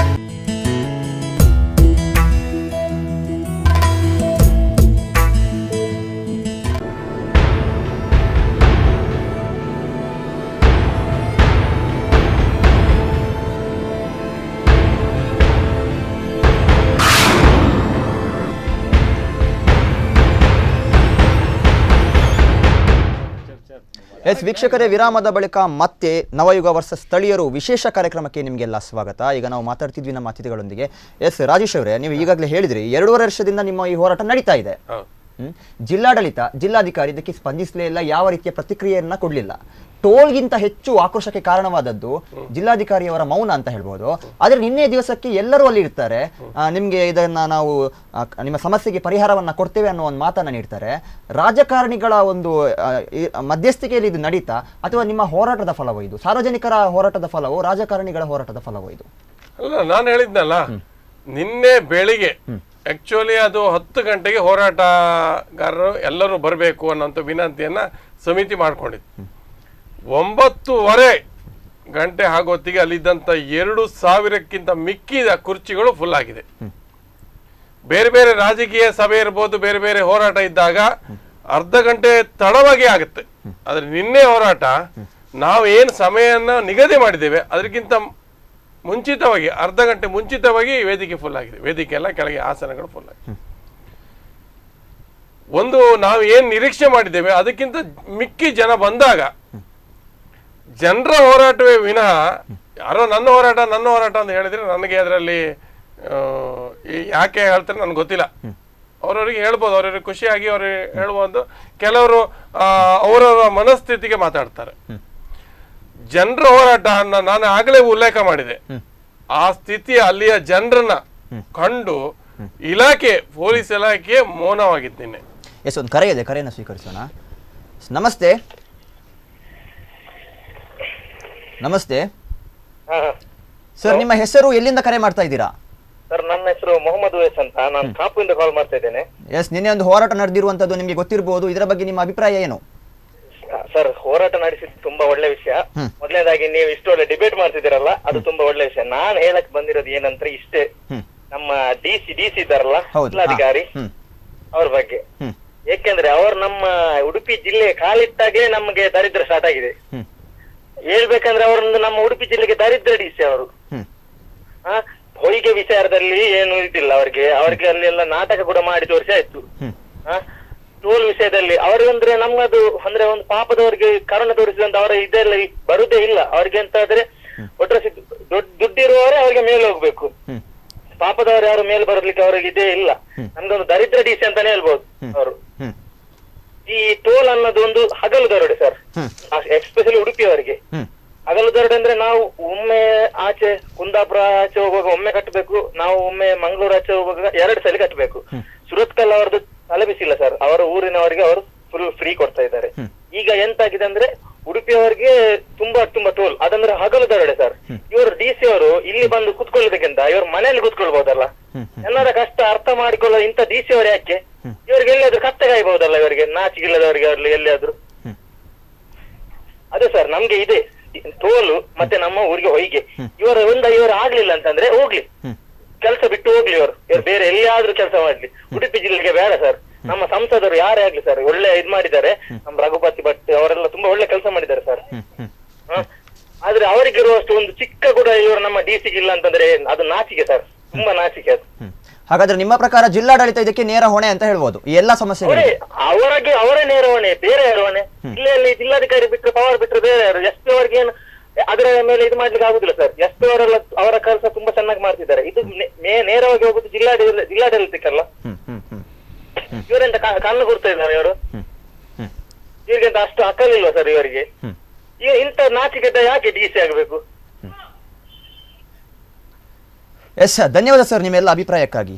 ಎಸ್ ವೀಕ್ಷಕರೇ, ವಿರಾಮದ ಬಳಿಕ ಮತ್ತೆ ನವಯುಗ ವರ್ಸಸ್ ಸ್ಥಳೀಯರು ವಿಶೇಷ ಕಾರ್ಯಕ್ರಮಕ್ಕೆ ನಿಮಗೆಲ್ಲ ಸ್ವಾಗತ. ಈಗ ನಾವು ಮಾತಾಡ್ತಿದ್ವಿ ನಮ್ಮ ಅತಿಥಿಗಳೊಂದಿಗೆ. ಎಸ್ ರಾಜೇಶ್ ಅವರೇ, ನೀವು ಈಗಾಗಲೇ ಹೇಳಿದ್ರಿ 2.5 ವರ್ಷದಿಂದ ನಿಮ್ಮ ಈ ಹೋರಾಟ ನಡೀತಾ ಇದೆ. ಜಿಲ್ಲಾಡಳಿತ, ಜಿಲ್ಲಾಧಿಕಾರಿ ಇದಕ್ಕೆ ಸ್ಪಂದಿಸಲೇ ಇಲ್ಲ, ಯಾವ ರೀತಿಯ ಪ್ರತಿಕ್ರಿಯೆಯನ್ನ ಕೊಡಲಿಲ್ಲ. ಟೋಲ್ಗಿಂತ ಹೆಚ್ಚು ಆಕ್ರೋಶಕ್ಕೆ ಕಾರಣವಾದದ್ದು ಜಿಲ್ಲಾಧಿಕಾರಿಯವರ ಮೌನ ಅಂತ ಹೇಳ್ಬೋದು. ಆದರೆ ನಿನ್ನೆ ದಿವಸಕ್ಕೆ ಎಲ್ಲರೂ ಅಲ್ಲಿ ಇರ್ತಾರೆ, ನಿಮಗೆ ಇದನ್ನ ನಾವು ನಿಮ್ಮ ಸಮಸ್ಯೆಗೆ ಪರಿಹಾರವನ್ನ ಕೊಡ್ತೇವೆ ಅನ್ನೋ ಒಂದು ಮಾತನ್ನ ನೀಡ್ತಾರೆ. ರಾಜಕಾರಣಿಗಳ ಒಂದು ಮಧ್ಯಸ್ಥಿಕೆಯಲ್ಲಿ ಇದು ನಡೀತಾ ಅಥವಾ ನಿಮ್ಮ ಹೋರಾಟದ ಫಲವೋ ಇದು? ಸಾರ್ವಜನಿಕರ ಹೋರಾಟದ ಫಲವೋ ರಾಜಕಾರಣಿಗಳ ಹೋರಾಟದ ಫಲವೋ ಇದು? ಅಲ್ಲ, ನಾನು ಹೇಳಿದ್ನಲ್ಲ ನಿನ್ನೆ ಬೆಳಿಗ್ಗೆ ಆಕ್ಚುಲಿ ಅದು 10 ಗಂಟೆಗೆ ಹೋರಾಟಗಾರರು ಎಲ್ಲರೂ ಬರಬೇಕು ಅನ್ನೋಂಥ ವಿನಂತಿಯನ್ನ ಸಮಿತಿ ಮಾಡ್ಕೊಂಡಿತ್ತು. 9:15 ಗಂಟೆ ಆಗೋತ್ತಿಗೆ ಅಲ್ಲಿದ್ದಂಥ 2,000ಕ್ಕಿಂತ ಮಿಕ್ಕಿದ ಕುರ್ಚಿಗಳು ಫುಲ್ ಆಗಿದೆ. ಬೇರೆ ಬೇರೆ ರಾಜಕೀಯ ಸಭೆ ಇರ್ಬೋದು, ಬೇರೆ ಬೇರೆ ಹೋರಾಟ ಇದ್ದಾಗ ಅರ್ಧ ಗಂಟೆ ತಡವಾಗಿ ಆಗುತ್ತೆ. ಆದ್ರೆ ನಿನ್ನೆ ಹೋರಾಟ ನಾವು ಏನು ಸಮಯನ ನಿಗದಿ ಮಾಡಿದ್ದೇವೆ ಅದಕ್ಕಿಂತ ಮುಂಚಿತವಾಗಿ ಅರ್ಧ ಗಂಟೆ ಮುಂಚಿತವಾಗಿ ವೇದಿಕೆ ಫುಲ್ ಆಗಿದೆ. ವೇದಿಕೆ ಎಲ್ಲ ಕೆಳಗೆ ಆಸನಗಳು ಫುಲ್ ಆಗಿದೆ. ಒಂದು ನಾವು ಏನ್ ನಿರೀಕ್ಷೆ ಮಾಡಿದ್ದೇವೆ ಅದಕ್ಕಿಂತ ಮಿಕ್ಕಿ ಜನ ಬಂದಾಗ ಜನರ ಹೋರಾಟವೇ ವಿನಃ ಯಾರೋ ನನ್ನ ಹೋರಾಟ ಅಂತ ಹೇಳಿದ್ರೆ ನನಗೆ ಅದರಲ್ಲಿ ಯಾಕೆ ಹೇಳ್ತಾರೆ ನನಗೆ ಗೊತ್ತಿಲ್ಲ. ಅವ್ರವ್ರಿಗೆ ಹೇಳ್ಬೋದು, ಅವ್ರವ್ರಿಗೆ ಖುಷಿಯಾಗಿ ಅವ್ರಿಗೆ ಹೇಳ್ಬೋದು. ಕೆಲವರು ಅವರವರ ಮನಸ್ಥಿತಿಗೆ ಮಾತಾಡ್ತಾರೆ. ಜನರ ಹೋರಾಟ ನಾನು ಆಗಲೇ ಉಲ್ಲೇಖ ಮಾಡಿದೆ. ಆ ಸ್ಥಿತಿ ಅಲ್ಲಿಯ ಜನರನ್ನ ಕಂಡು ಇಲಾಖೆ, ಪೊಲೀಸ್ ಇಲಾಖೆ ಮೌನವಾಗಿತ್ತು ನಿನ್ನೆ. ಎಸ್, ಒಂದು ಕರೆ ಇದೆ, ಕರೆಯನ್ನು ಸ್ವೀಕರಿಸೋಣ. ನಮಸ್ತೆ. ನಮಸ್ತೆ ಹಾ ಸರ್, ನಿಮ್ಮ ಹೆಸರು, ಎಲ್ಲಿಂದ ಕರೆ ಮಾಡ್ತಾ ಇದ್ದೀರಾ? ಸರ್, ನನ್ನ ಹೆಸರು ಮೊಹಮ್ಮದ್ ವೈಸ್ ಅಂತ, ನಾನು ಕಾಪುಯಿಂದ ಕಾಲ್ ಮಾಡ್ತಾ ಇದ್ದೇನೆ. ಎಸ್, ನಿನ್ನೆ ಒಂದು ಹೋರಾಟ ನಡೆದಿರುವಂತದ್ದು ನಿಮಗೆ ಗೊತ್ತಿರಬಹುದು. ಇದರ ಬಗ್ಗೆ ನಿಮ್ಮ ಅಭಿಪ್ರಾಯ ಏನು? ಸರ್, ಹೋರಾಟ ನಡೆಸಿದ್ದು ತುಂಬಾ ಒಳ್ಳೆ ವಿಷಯ. ಮೊದಲನೇದಾಗಿ ನೀವು ಇಷ್ಟು ಒಳ್ಳೆ ಡಿಬೇಟ್ ಮಾಡ್ತಿದ್ದೀರಲ್ಲ, ಅದು ತುಂಬಾ ಒಳ್ಳೆ ವಿಷಯ. ನಾನು ಹೇಳಕ್ ಬಂದಿರೋದು ಏನಂದ್ರೆ ಇಷ್ಟೇ, ನಮ್ಮ ಡಿಸಿ ಇದ್ದಾರಲ್ಲ, ಜಿಲ್ಲಾಧಿಕಾರಿ, ಅವ್ರ ಬಗ್ಗೆ. ಏಕೆಂದ್ರೆ ಅವ್ರು ನಮ್ಮ ಉಡುಪಿ ಜಿಲ್ಲೆ ಕಾಲಿಟ್ಟಾಗೆ ನಮ್ಗೆ ದರಿದ್ರ ಸ್ಟಾರ್ಟ್ ಆಗಿದೆ. ಹೇಳ್ಬೇಕಂದ್ರೆ ಅವರೊಂದು ನಮ್ಮ ಉಡುಪಿ ಜಿಲ್ಲೆಗೆ ದರಿದ್ರ ಡಿಸಿ ಅವರು. ಹೊಯ್ಗೆ ವಿಚಾರದಲ್ಲಿ ಏನು ಇದಿಲ್ಲ ಅವ್ರಿಗೆ ಅಲ್ಲೆಲ್ಲ ನಾಟಕ ಕೂಡ ಮಾಡಿ ತೋರಿಸಿ ಆಯ್ತು. ಟೋಲ್ ವಿಷಯದಲ್ಲಿ ಅವ್ರಿಗಂದ್ರೆ ನಮ್ಮದು ಅಂದ್ರೆ ಒಂದು ಪಾಪದವರಿಗೆ ಕರುಣ ತೋರಿಸಿದಂತ ಅವರ ಇದೆಲ್ಲ ಬರುದೇ ಇಲ್ಲ. ಅವ್ರಿಗೆ ಅಂತ ಆದ್ರೆ ಒಟ್ರೆ ದುಡ್ಡಿರುವವರೇ ಅವ್ರಿಗೆ ಮೇಲೆ ಹೋಗ್ಬೇಕು. ಪಾಪದವರು ಯಾರು ಮೇಲೆ ಬರಲಿಕ್ಕೆ ಅವ್ರಿಗೆ ಇದೇ ಇಲ್ಲ. ನಮ್ದೊಂದು ದರಿದ್ರ ಡಿಸಿ ಅಂತಾನೆ ಹೇಳ್ಬೋದು ಅವರು. ಈ ಟೋಲ್ ಅನ್ನೋದು ಒಂದು ಹಗಲು ದರೋಡೆ ಸರ್, ಎಸ್ಪೆಷಲಿ ಉಡುಪಿಯವರಿಗೆ. ಹಗಲು ದರೋಡೆ ಅಂದ್ರೆ ನಾವು ಒಮ್ಮೆ ಆಚೆ ಕುಂದಾಪುರ ಆಚೆ ಹೋಗುವಾಗ ಒಮ್ಮೆ ಕಟ್ಟಬೇಕು, ನಾವು ಒಮ್ಮೆ ಮಂಗಳೂರು ಆಚೆ ಹೋಗುವಾಗ 2 ಸಲ ಕಟ್ಟಬೇಕು. ಸುರತ್ಕಲ್ ಅವರದ್ದು ತಲೆಬಿಸಿಲ್ಲ ಸರ್, ಅವರ ಊರಿನವರಿಗೆ ಅವರು ಫುಲ್ ಫ್ರೀ ಕೊಡ್ತಾ ಇದ್ದಾರೆ. ಈಗ ಎಂತಾಗಿದೆ ಅಂದ್ರೆ ಉಡುಪಿಯವರಿಗೆ ತುಂಬಾ ಟೋಲ್, ಅದಂದ್ರೆ ಹಗಲು ದರೋಡೆ ಸರ್. ಇವರು ಡಿಸಿ ಅವರು ಇಲ್ಲಿ ಬಂದು ಕುತ್ಕೊಳ್ಳೋದಕ್ಕಿಂತ ಇವರು ಮನೆಯಲ್ಲಿ ಕುತ್ಕೊಳ್ಬಹುದಲ್ಲ. ಎಲ್ಲರ ಕಷ್ಟ ಅರ್ಥ ಮಾಡಿಕೊಳ್ಳೋ ಇಂಥ ಡಿಸಿ ಅವರು ಯಾಕೆ ಇವರಿಗೆ ಎಲ್ಲಿಯಾದ್ರೂ ಕತ್ತೆ ಕಾಯ್ಬಹುದಲ್ಲ, ಇವರಿಗೆ ನಾಚಿಗಿಲ್ಲದವರಿಗೆ ಅವ್ರಲ್ಲಿ ಎಲ್ಲಿಯಾದ್ರೂ. ಅದೇ ಸರ್ ನಮ್ಗೆ ಇದೆ ಟೋಲು ಮತ್ತೆ ನಮ್ಮ ಊರಿಗೆ ಹೊಯ್ಗೆ. ಇವರು ಆಗ್ಲಿಲ್ಲ ಅಂತಂದ್ರೆ ಹೋಗ್ಲಿ, ಕೆಲಸ ಬಿಟ್ಟು ಹೋಗ್ಲಿ, ಇವರು ಬೇರೆ ಎಲ್ಲಿಯಾದ್ರೂ ಕೆಲಸ ಮಾಡ್ಲಿ, ಉಡುಪಿ ಜಿಲ್ಲೆಗೆ ಬೇಡ ಸರ್. ನಮ್ಮ ಸಂಸದರು ಯಾರೇ ಆಗ್ಲಿ ಸರ್, ಒಳ್ಳೆ ಇದ್ ಮಾಡಿದ್ದಾರೆ. ನಮ್ಮ ರಘುಪತಿ ಭಟ್ ಅವರೆಲ್ಲ ತುಂಬಾ ಒಳ್ಳೆ ಕೆಲಸ ಮಾಡಿದ್ದಾರೆ ಸರ್. ಆದ್ರೆ ಅವರಿಗಿರುವಷ್ಟು ಒಂದು ಚಿಕ್ಕ ಕೂಡ ಇವರು ನಮ್ಮ ಡಿಸಿಗೆ ಇಲ್ಲ ಅಂತಂದ್ರೆ ಅದು ನಾಚಿಕೆ ಸರ್, ತುಂಬಾ ನಾಚಿಕೆ ಅದು. ಹಾಗಾದ್ರೆ ನಿಮ್ಮ ಪ್ರಕಾರ ಜಿಲ್ಲಾಡಳಿತ ಇದಕ್ಕೆ ನೇರ ಹೊಣೆ ಅಂತ ಹೇಳ್ಬೋದು, ಈ ಎಲ್ಲಾ ಸಮಸ್ಯೆಗಳು ಅವರೇ ನೇರ ಹೊಣೆ, ಬೇರೆ ಯಾರು ಹೊಣೆ? ಜಿಲ್ಲೆಯಲ್ಲಿ ಜಿಲ್ಲಾಧಿಕಾರಿ ಬಿಟ್ಟರೆ ಪವರ್ ಬಿಟ್ಟರೆ ಬೇರೆ ಯಾರು? ಎಸ್ ಪಿ ಅವ್ರಿಗೆ ಏನು ಅದರ ಮೇಲೆ ಇದು ಮಾಡ್ಲಿಕ್ಕೆ ಆಗುದಿಲ್ಲ ಸರ್. ಎಸ್ ಪಿ ಅವರೆಲ್ಲ ಅವರ ಕೆಲಸ ತುಂಬಾ ಚೆನ್ನಾಗಿ ಮಾಡ್ತಿದ್ದಾರೆ. ಇದು ನೇರವಾಗಿ ಹೋಗುದು ಜಿಲ್ಲಾಡಳಿತಕ್ಕಲ್ಲ. ಇವರೆಂತ ಕಣ್ಣು ಕೊಡ್ತಾ ಇದ್ದಾರೆ ಇವರು? ಇವ್ರಿಗೆಂತ ಅಷ್ಟು ಅಕ್ಕಲಿಲ್ವಾ ಸರ್ ಇವರಿಗೆ? ಈಗ ಇಂಥ ನಾಚಿಕೆತ ಯಾಕೆ ಡಿಸಿ ಆಗಬೇಕು? ಎಸ್, ಧನ್ಯವಾದ ಸರ್ ನಿಮ್ಮೆಲ್ಲ ಅಭಿಪ್ರಾಯಕ್ಕಾಗಿ.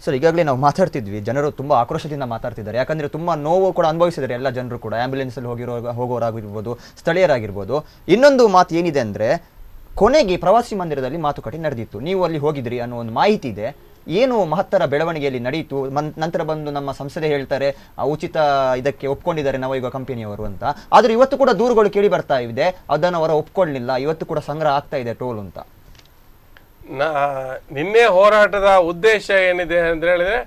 ಸರ್, ಈಗಾಗಲೇ ನಾವು ಮಾತಾಡ್ತಿದ್ವಿ, ಜನರು ತುಂಬ ಆಕ್ರೋಶದಿಂದ ಮಾತಾಡ್ತಿದ್ದಾರೆ. ಯಾಕಂದರೆ ತುಂಬ ನೋವು ಕೂಡ ಅನುಭವಿಸಿದ್ದಾರೆ ಎಲ್ಲ ಜನರು ಕೂಡ, ಆ್ಯಂಬುಲೆನ್ಸಲ್ಲಿ ಹೋಗೋರಾಗಿರ್ಬೋದು, ಸ್ಥಳೀಯರಾಗಿರ್ಬೋದು. ಇನ್ನೊಂದು ಮಾತು ಏನಿದೆ ಅಂದರೆ, ಕೊನೆಗೆ ಪ್ರವಾಸಿ ಮಂದಿರದಲ್ಲಿ ಮಾತುಕತೆ ನಡೆದಿತ್ತು, ನೀವು ಅಲ್ಲಿ ಹೋಗಿದ್ರಿ ಅನ್ನೋ ಒಂದು ಮಾಹಿತಿ ಇದೆ. ಏನು ಮಹತ್ತರ ಬೆಳವಣಿಗೆಯಲ್ಲಿ ನಡೆಯಿತು, ನಂತರ ಬಂದು ನಮ್ಮ ಸಂಸದೆ ಹೇಳ್ತಾರೆ ಉಚಿತ ಇದಕ್ಕೆ ಒಪ್ಕೊಂಡಿದ್ದಾರೆ ನವಯುಗ ಕಂಪನಿಯವರು ಅಂತ. ಆದರೆ ಇವತ್ತು ಕೂಡ ದೂರುಗಳು ಕೇಳಿ ಬರ್ತಾ ಇದೆ, ಅದನ್ನು ಅವರ ಒಪ್ಕೊಳ್ಳಿಲ್ಲ, ಇವತ್ತು ಕೂಡ ಸಂಗ್ರಹ ಆಗ್ತಾ ಇದೆ ಟೋಲ್ ಅಂತ. ನಿನ್ನೆ ಹೋರಾಟದ ಉದ್ದೇಶ ಏನಿದೆ ಅಂತ ಹೇಳಿದ್ರೆ,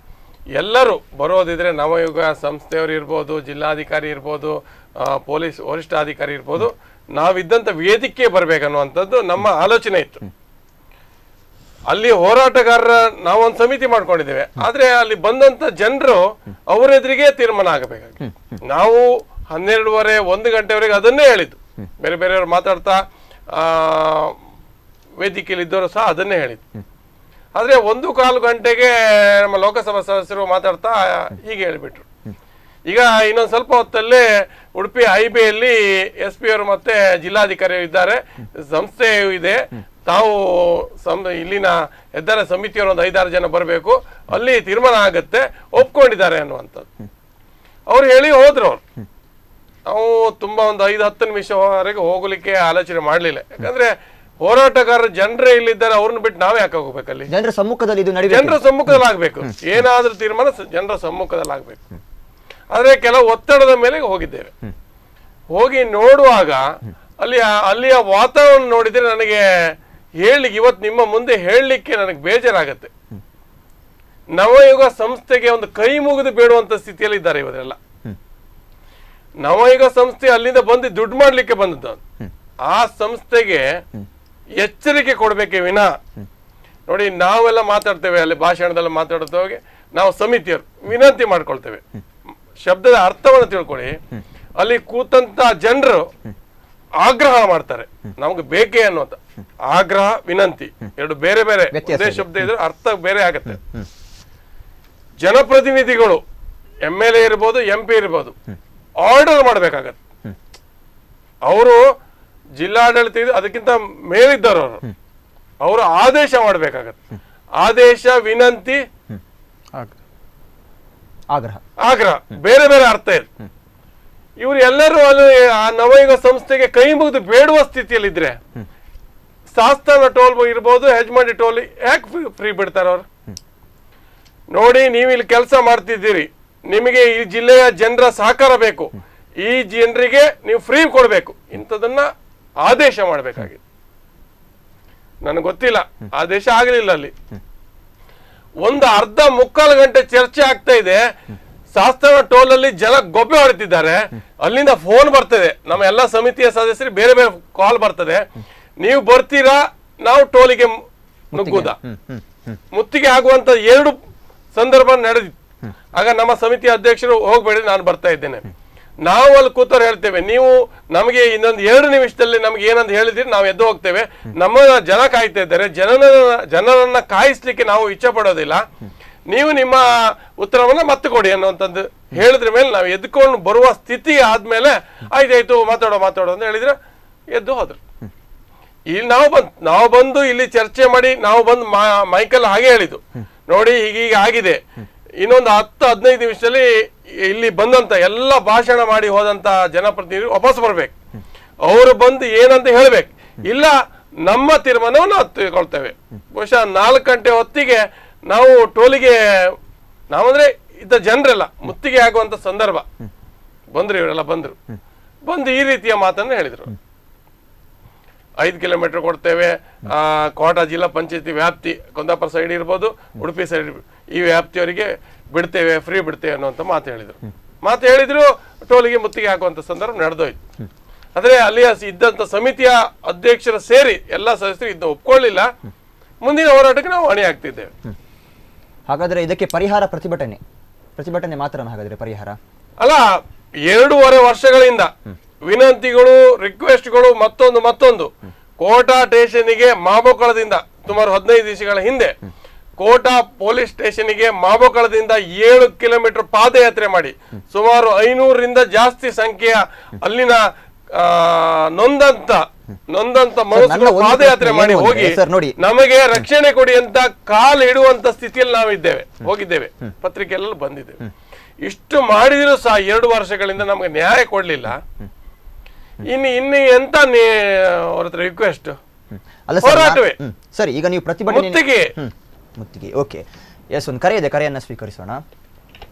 ಎಲ್ಲರೂ ಬರೋದಿದ್ರೆ ನವಯುಗ ಸಂಸ್ಥೆಯವರು ಇರ್ಬೋದು, ಜಿಲ್ಲಾಧಿಕಾರಿ ಇರ್ಬೋದು, ಪೊಲೀಸ್ ವರಿಷ್ಠಾಧಿಕಾರಿ ಇರ್ಬೋದು, ನಾವಿದ್ದಂಥ ವೇದಿಕೆ ಬರಬೇಕನ್ನುವಂಥದ್ದು ನಮ್ಮ ಆಲೋಚನೆ ಇತ್ತು. ಅಲ್ಲಿ ಹೋರಾಟಗಾರರ ನಾವೊಂದು ಸಮಿತಿ ಮಾಡ್ಕೊಂಡಿದ್ದೇವೆ, ಆದ್ರೆ ಅಲ್ಲಿ ಬಂದಂತ ಜನರು ಅವರೆದುರಿಗೆ ತೀರ್ಮಾನ ಆಗಬೇಕಾಗಿ ನಾವು 12:30 1 ಗಂಟೆವರೆಗೆ ಅದನ್ನೇ ಹೇಳಿದ್ದು. ಬೇರೆ ಬೇರೆಯವರು ಮಾತಾಡ್ತಾ ವೇದಿಕೆಯಲ್ಲಿ ಇದ್ದವರು ಸಹ ಅದನ್ನೇ ಹೇಳಿದ್ದು. ಆದ್ರೆ 1-1/4 ಗಂಟೆಗೆ ನಮ್ಮ ಲೋಕಸಭಾ ಸದಸ್ಯರು ಮಾತಾಡ್ತಾ ಹೀಗೆ ಹೇಳಿಬಿಟ್ರು. ಈಗ ಇನ್ನೊಂದು ಸ್ವಲ್ಪ ಹೊತ್ತಲ್ಲೇ ಉಡುಪಿ ಹೈಬೇಯಲ್ಲಿ ಎಸ್ ಪಿ ಅವರು ಮತ್ತೆ ಜಿಲ್ಲಾಧಿಕಾರಿ ಇದ್ದಾರೆ, ಸಂಸ್ಥೆಯೂ ಇದೆ, ತಾವು ಇಲ್ಲಿನ ಹೆದ್ದಾರಿ ಸಮಿತಿಯವರು ಒಂದು 5-6 ಜನ ಬರಬೇಕು, ಅಲ್ಲಿ ತೀರ್ಮಾನ ಆಗತ್ತೆ, ಒಪ್ಕೊಂಡಿದ್ದಾರೆ ಅನ್ನುವಂಥದ್ದು ಅವ್ರು ಹೇಳಿ ಹೋದ್ರು. ಅವ್ರು ನಾವು ತುಂಬಾ ಒಂದು 5-10 ನಿಮಿಷವರೆಗೆ ಹೋಗ್ಲಿಕ್ಕೆ ಆಲೋಚನೆ ಮಾಡ್ಲಿಲ್ಲ. ಯಾಕಂದ್ರೆ ಹೋರಾಟಗಾರರು ಜನರೇ ಇಲ್ಲಿದ್ದಾರೆ, ಅವ್ರನ್ನ ಬಿಟ್ಟು ನಾವೇ ಯಾಕೆ ಹೋಗ್ಬೇಕಲ್ಲಿ? ಜನರ ಸಮ್ಮುಖದಲ್ಲಿ ಇದು ಜನರ ಸಮ್ಮುಖದಲ್ಲಿ ಆಗ್ಬೇಕು, ಏನಾದ್ರೂ ತೀರ್ಮಾನ ಜನರ ಸಮ್ಮುಖದಲ್ಲಿ ಆಗ್ಬೇಕು. ಆದ್ರೆ ಕೆಲವು ಒತ್ತಡದ ಮೇಲೆ ಹೋಗಿದ್ದೇವೆ. ಹೋಗಿ ನೋಡುವಾಗ ಅಲ್ಲಿಯ ವಾತಾವರಣ ನೋಡಿದ್ರೆ ನನಗೆ ಹೇಳಲಿಕ್ಕೆ, ಇವತ್ತು ನಿಮ್ಮ ಮುಂದೆ ಹೇಳಲಿಕ್ಕೆ ನನಗೆ ಬೇಜಾರಾಗತ್ತೆ. ನವಯುಗ ಸಂಸ್ಥೆಗೆ ಒಂದು ಕೈ ಮುಗಿದು ಬೇಡುವಂತ ಸ್ಥಿತಿಯಲ್ಲಿ ಇದ್ದಾರೆ ಇವರೆಲ್ಲ. ನವಯುಗ ಸಂಸ್ಥೆ ಅಲ್ಲಿಂದ ಬಂದು ದುಡ್ಡು ಮಾಡ್ಲಿಕ್ಕೆ ಬಂದದ್ದು. ಆ ಸಂಸ್ಥೆಗೆ ಎಚ್ಚರಿಕೆ ಕೊಡ್ಬೇಕೆ ವಿನ, ನೋಡಿ ನಾವೆಲ್ಲ ಮಾತಾಡ್ತೇವೆ, ಅಲ್ಲಿ ಭಾಷಣದಲ್ಲಿ ಮಾತಾಡುತ್ತೇವೆ, ನಾವು ಸಮಿತಿಯವರು ವಿನಂತಿ ಮಾಡ್ಕೊಳ್ತೇವೆ, ಶಬ್ದದ ಅರ್ಥವನ್ನು ತಿಳ್ಕೊಳ್ಳಿ. ಅಲ್ಲಿ ಕೂತಂತ ಜನರು ಆಗ್ರಹ ಮಾಡ್ತಾರೆ, ನಮ್ಗೆ ಬೇಕೇ ಅನ್ನುವಂತ ಆಗ್ರಹ, ವಿನಂತಿ ಎರಡು ಬೇರೆ ಬೇರೆ ಶಬ್ದ ಇದ್ರೆ ಅರ್ಥ ಬೇರೆ ಆಗತ್ತೆ. ಜನಪ್ರತಿನಿಧಿಗಳು MLA ಇರ್ಬೋದು, MP ಇರ್ಬೋದು, ಆರ್ಡರ್ ಮಾಡ್ಬೇಕಾಗತ್ತೆ. ಅವರು ಜಿಲ್ಲಾಡಳಿತ ಅದಕ್ಕಿಂತ ಮೇಲಿದ್ದವರು, ಅವರು ಆದೇಶ ಮಾಡ್ಬೇಕಾಗತ್ತೆ. ಆದೇಶ, ವಿನಂತಿ, ಆಗ್ರಹ ಬೇರೆ ಬೇರೆ ಅರ್ಥ ಇದೆ. ಇವರು ಎಲ್ಲರೂ ಅಲ್ಲಿ ಆ ನವಯುಗ ಸಂಸ್ಥೆಗೆ ಕೈ ಮುಗಿದು ಬೇಡುವ ಸ್ಥಿತಿಯಲ್ಲಿದ್ರೆ ಶಾಸ್ತಾನ ಟೋಲ್ ಇರ್ಬೋದು, ಹೆಜ್ಮಾಡಿ ಟೋಲ್ ಯಾಕೆ ಫ್ರೀ ಬಿಡ್ತಾರೆ ಅವರು? ನೋಡಿ, ನೀವು ಇಲ್ಲಿ ಕೆಲಸ ಮಾಡ್ತಿದ್ದೀರಿ, ನಿಮಗೆ ಈ ಜಿಲ್ಲೆಯ ಜನರ ಸಹಕಾರ ಬೇಕು, ಈ ಜನರಿಗೆ ನೀವು ಫ್ರೀ ಕೊಡಬೇಕು, ಇಂಥದನ್ನ ಆದೇಶ ಮಾಡಬೇಕಾಗಿದೆ. ನನಗೆ ಗೊತ್ತಿಲ್ಲ, ಆದೇಶ ಆಗಲಿಲ್ಲ. ಅಲ್ಲಿ ಒಂದು ಅರ್ಧ ಮುಕ್ಕಾಲು ಗಂಟೆ ಚರ್ಚೆ ಆಗ್ತಾ ಇದೆ. ಶಾಸ್ತಾನ ಟೋಲ್ ಅಲ್ಲಿ ಜನ ಗೊಬ್ಬೆ ಹೊಡಿತಿದ್ದಾರೆ. ಅಲ್ಲಿಂದ ಫೋನ್ ಬರ್ತದೆ, ನಮ್ಮ ಎಲ್ಲ ಸಮಿತಿಯ ಸದಸ್ಯರಿಗೆ ಬೇರೆ ಬೇರೆ ಕಾಲ್ ಬರ್ತದೆ, ನೀವು ಬರ್ತೀರಾ, ನಾವು ಟೋಲಿಗೆ ನುಗ್ಗುದ. ಮುತ್ತಿಗೆ ಆಗುವಂತ 2 ಸಂದರ್ಭ ನಡೆದಿತ್ತು. ಆಗ ನಮ್ಮ ಸಮಿತಿಯ ಅಧ್ಯಕ್ಷರು ಹೋಗ್ಬೇಡಿ, ನಾನು ಬರ್ತಾ ಇದ್ದೇನೆ. ನಾವು ಅಲ್ಲಿ ಕೂತವ್ರು ಹೇಳ್ತೇವೆ, ನೀವು ನಮಗೆ ಇನ್ನೊಂದು 2 ನಿಮಿಷದಲ್ಲಿ ನಮ್ಗೆ ಏನಂತ ಹೇಳಿದ್ರಿ, ನಾವು ಎದ್ದು ಹೋಗ್ತೇವೆ. ನಮ್ಮ ಜನ ಕಾಯ್ತಾ ಇದ್ದಾರೆ, ಜನರನ್ನ ಕಾಯಿಸ್ಲಿಕ್ಕೆ ನಾವು ಇಚ್ಛೆ ಪಡೋದಿಲ್ಲ, ನೀವು ನಿಮ್ಮ ಉತ್ತರವನ್ನ ಮತ್ತೆ ಕೊಡಿ ಅನ್ನುವಂಥದ್ದು ಹೇಳಿದ್ರ ಮೇಲೆ ನಾವು ಎದ್ಕೊಂಡು ಬರುವ ಸ್ಥಿತಿ ಆದ್ಮೇಲೆ ಆಯ್ತಾಯ್ತು ಮಾತಾಡೋ ಅಂತ ಹೇಳಿದ್ರೆ ಎದ್ದು ಹೋದ್ರು. ಇಲ್ಲಿ ನಾವು ಬಂದು ಇಲ್ಲಿ ಚರ್ಚೆ ಮಾಡಿ ನಾವು ಬಂದು ಮೈಕಲ್ ಹಾಗೆ ಹೇಳಿದ್ದು, ನೋಡಿ ಹೀಗೀಗ ಆಗಿದೆ, ಇನ್ನೊಂದು 10-15 ನಿಮಿಷದಲ್ಲಿ ಇಲ್ಲಿ ಬಂದಂತ ಎಲ್ಲ ಭಾಷಣ ಮಾಡಿ ಹೋದಂತ ಜನಪ್ರತಿನಿಧಿಗಳು ವಾಪಸ್ ಬರ್ಬೇಕು. ಅವರು ಬಂದು ಏನಂತ ಹೇಳ್ಬೇಕು, ಇಲ್ಲ ನಮ್ಮ ತೀರ್ಮಾನವನ್ನು ನಾವು ತಗೊಳ್ತೇವೆ. ಬಹುಶಃ 4 ಗಂಟೆ ಹೊತ್ತಿಗೆ ನಾವು ಟೋಲಿಗೆ ನಾವಂದ್ರೆ ಇದ್ದ ಜನರೆಲ್ಲ ಮುತ್ತಿಗೆ ಆಗುವಂತ ಸಂದರ್ಭ ಬಂದ್ರು. ಇವರೆಲ್ಲ ಬಂದು ಈ ರೀತಿಯ ಮಾತನ್ನು ಹೇಳಿದ್ರು, 5 ಕಿಲೋಮೀಟರ್ ಕೊಡ್ತೇವೆ, ಕೋಟ ಜಿಲ್ಲಾ ಪಂಚಾಯತಿ ವ್ಯಾಪ್ತಿ, ಕುಂದಾಪುರ ಸೈಡ್ ಇರ್ಬೋದು, ಉಡುಪಿ ಸೈಡ್ ಈ ವ್ಯಾಪ್ತಿಯವರಿಗೆ ಬಿಡ್ತೇವೆ, ಫ್ರೀ ಬಿಡ್ತೇವೆ ಅನ್ನುವಂಥ ಮಾತು ಹೇಳಿದ್ರು. ಟೋಲಿಗೆ ಮುತ್ತಿಗೆ ಹಾಕುವಂತ ಸಂದರ್ಭ ನಡೆದೋಯ್ತು. ಆದ್ರೆ ಅಲ್ಲಿ ಇದ್ದಂತ ಸಮಿತಿಯ ಅಧ್ಯಕ್ಷರು ಸೇರಿ ಎಲ್ಲ ಸದಸ್ಯರು ಇದನ್ನ ಒಪ್ಕೊಳ್ಳಿಲ್ಲ. ಮುಂದಿನ ಹೋರಾಟಕ್ಕೆ ನಾವು ಹೊಣೆ ಆಗ್ತಿದ್ದೇವೆ. ಹಾಗಾದ್ರೆ ಇದಕ್ಕೆ ಪರಿಹಾರ ಪ್ರತಿಭಟನೆ ಮಾತ್ರ ಹಾಗಾದ್ರೆ ಪರಿಹಾರ ಅಲ್ಲ, 2.5 ವರ್ಷಗಳಿಂದ ವಿನಂತಿಗಳು, ರಿಕ್ವೆಸ್ಟ್ಗಳು, ಮತ್ತೊಂದು ಕೋಟಾ ಸ್ಟೇಷನ್ಗೆ ಮಾಬೋಕಳದಿಂದ ಸುಮಾರು 15 ದಿವಸಗಳ ಹಿಂದೆ ಕೋಟಾ ಪೊಲೀಸ್ ಸ್ಟೇಷನ್ಗೆ ಮಾಬೋಕಳದಿಂದ 7 ಕಿಲೋಮೀಟರ್ ಪಾದಯಾತ್ರೆ ಮಾಡಿ ಸುಮಾರು 500ರಿಂದ ಜಾಸ್ತಿ ಸಂಖ್ಯೆಯ ಅಲ್ಲಿನ ನೊಂದಂತ ಮನಸ್ಸುಗಳು ಪಾದಯಾತ್ರೆ ಮಾಡಿ ಹೋಗಿ ನಮಗೆ ರಕ್ಷಣೆ ಕೊಡಿ ಅಂತ ಕಾಲು ಇಡುವಂತ ಸ್ಥಿತಿಯಲ್ಲಿ ನಾವಿದ್ದೇವೆ, ಹೋಗಿದ್ದೇವೆ, ಪತ್ರಿಕೆಲ್ಲ ಬಂದಿದ್ದೇವೆ. ಇಷ್ಟು ಮಾಡಿದ್ರು ಸಹ 2 ವರ್ಷಗಳಿಂದ ನಮಗೆ ನ್ಯಾಯ ಕೊಡ್ಲಿಲ್ಲ. ಇನ್ನು ಎಂತ ಅವ್ರ ಹತ್ರ ರಿಕ್ವೆಸ್ಟ್? ಹೋರಾಟವೇ ಸರಿ. ಈಗ ನೀವು ಪ್ರತಿಭಟನೆ ಮುತ್ತಿಗೆ ಓಕೆ. ಎಸ್, ಒಂದು ಕರೆ ಇದೆ, ಕರೆಯನ್ನ ಸ್ವೀಕರಿಸೋಣ.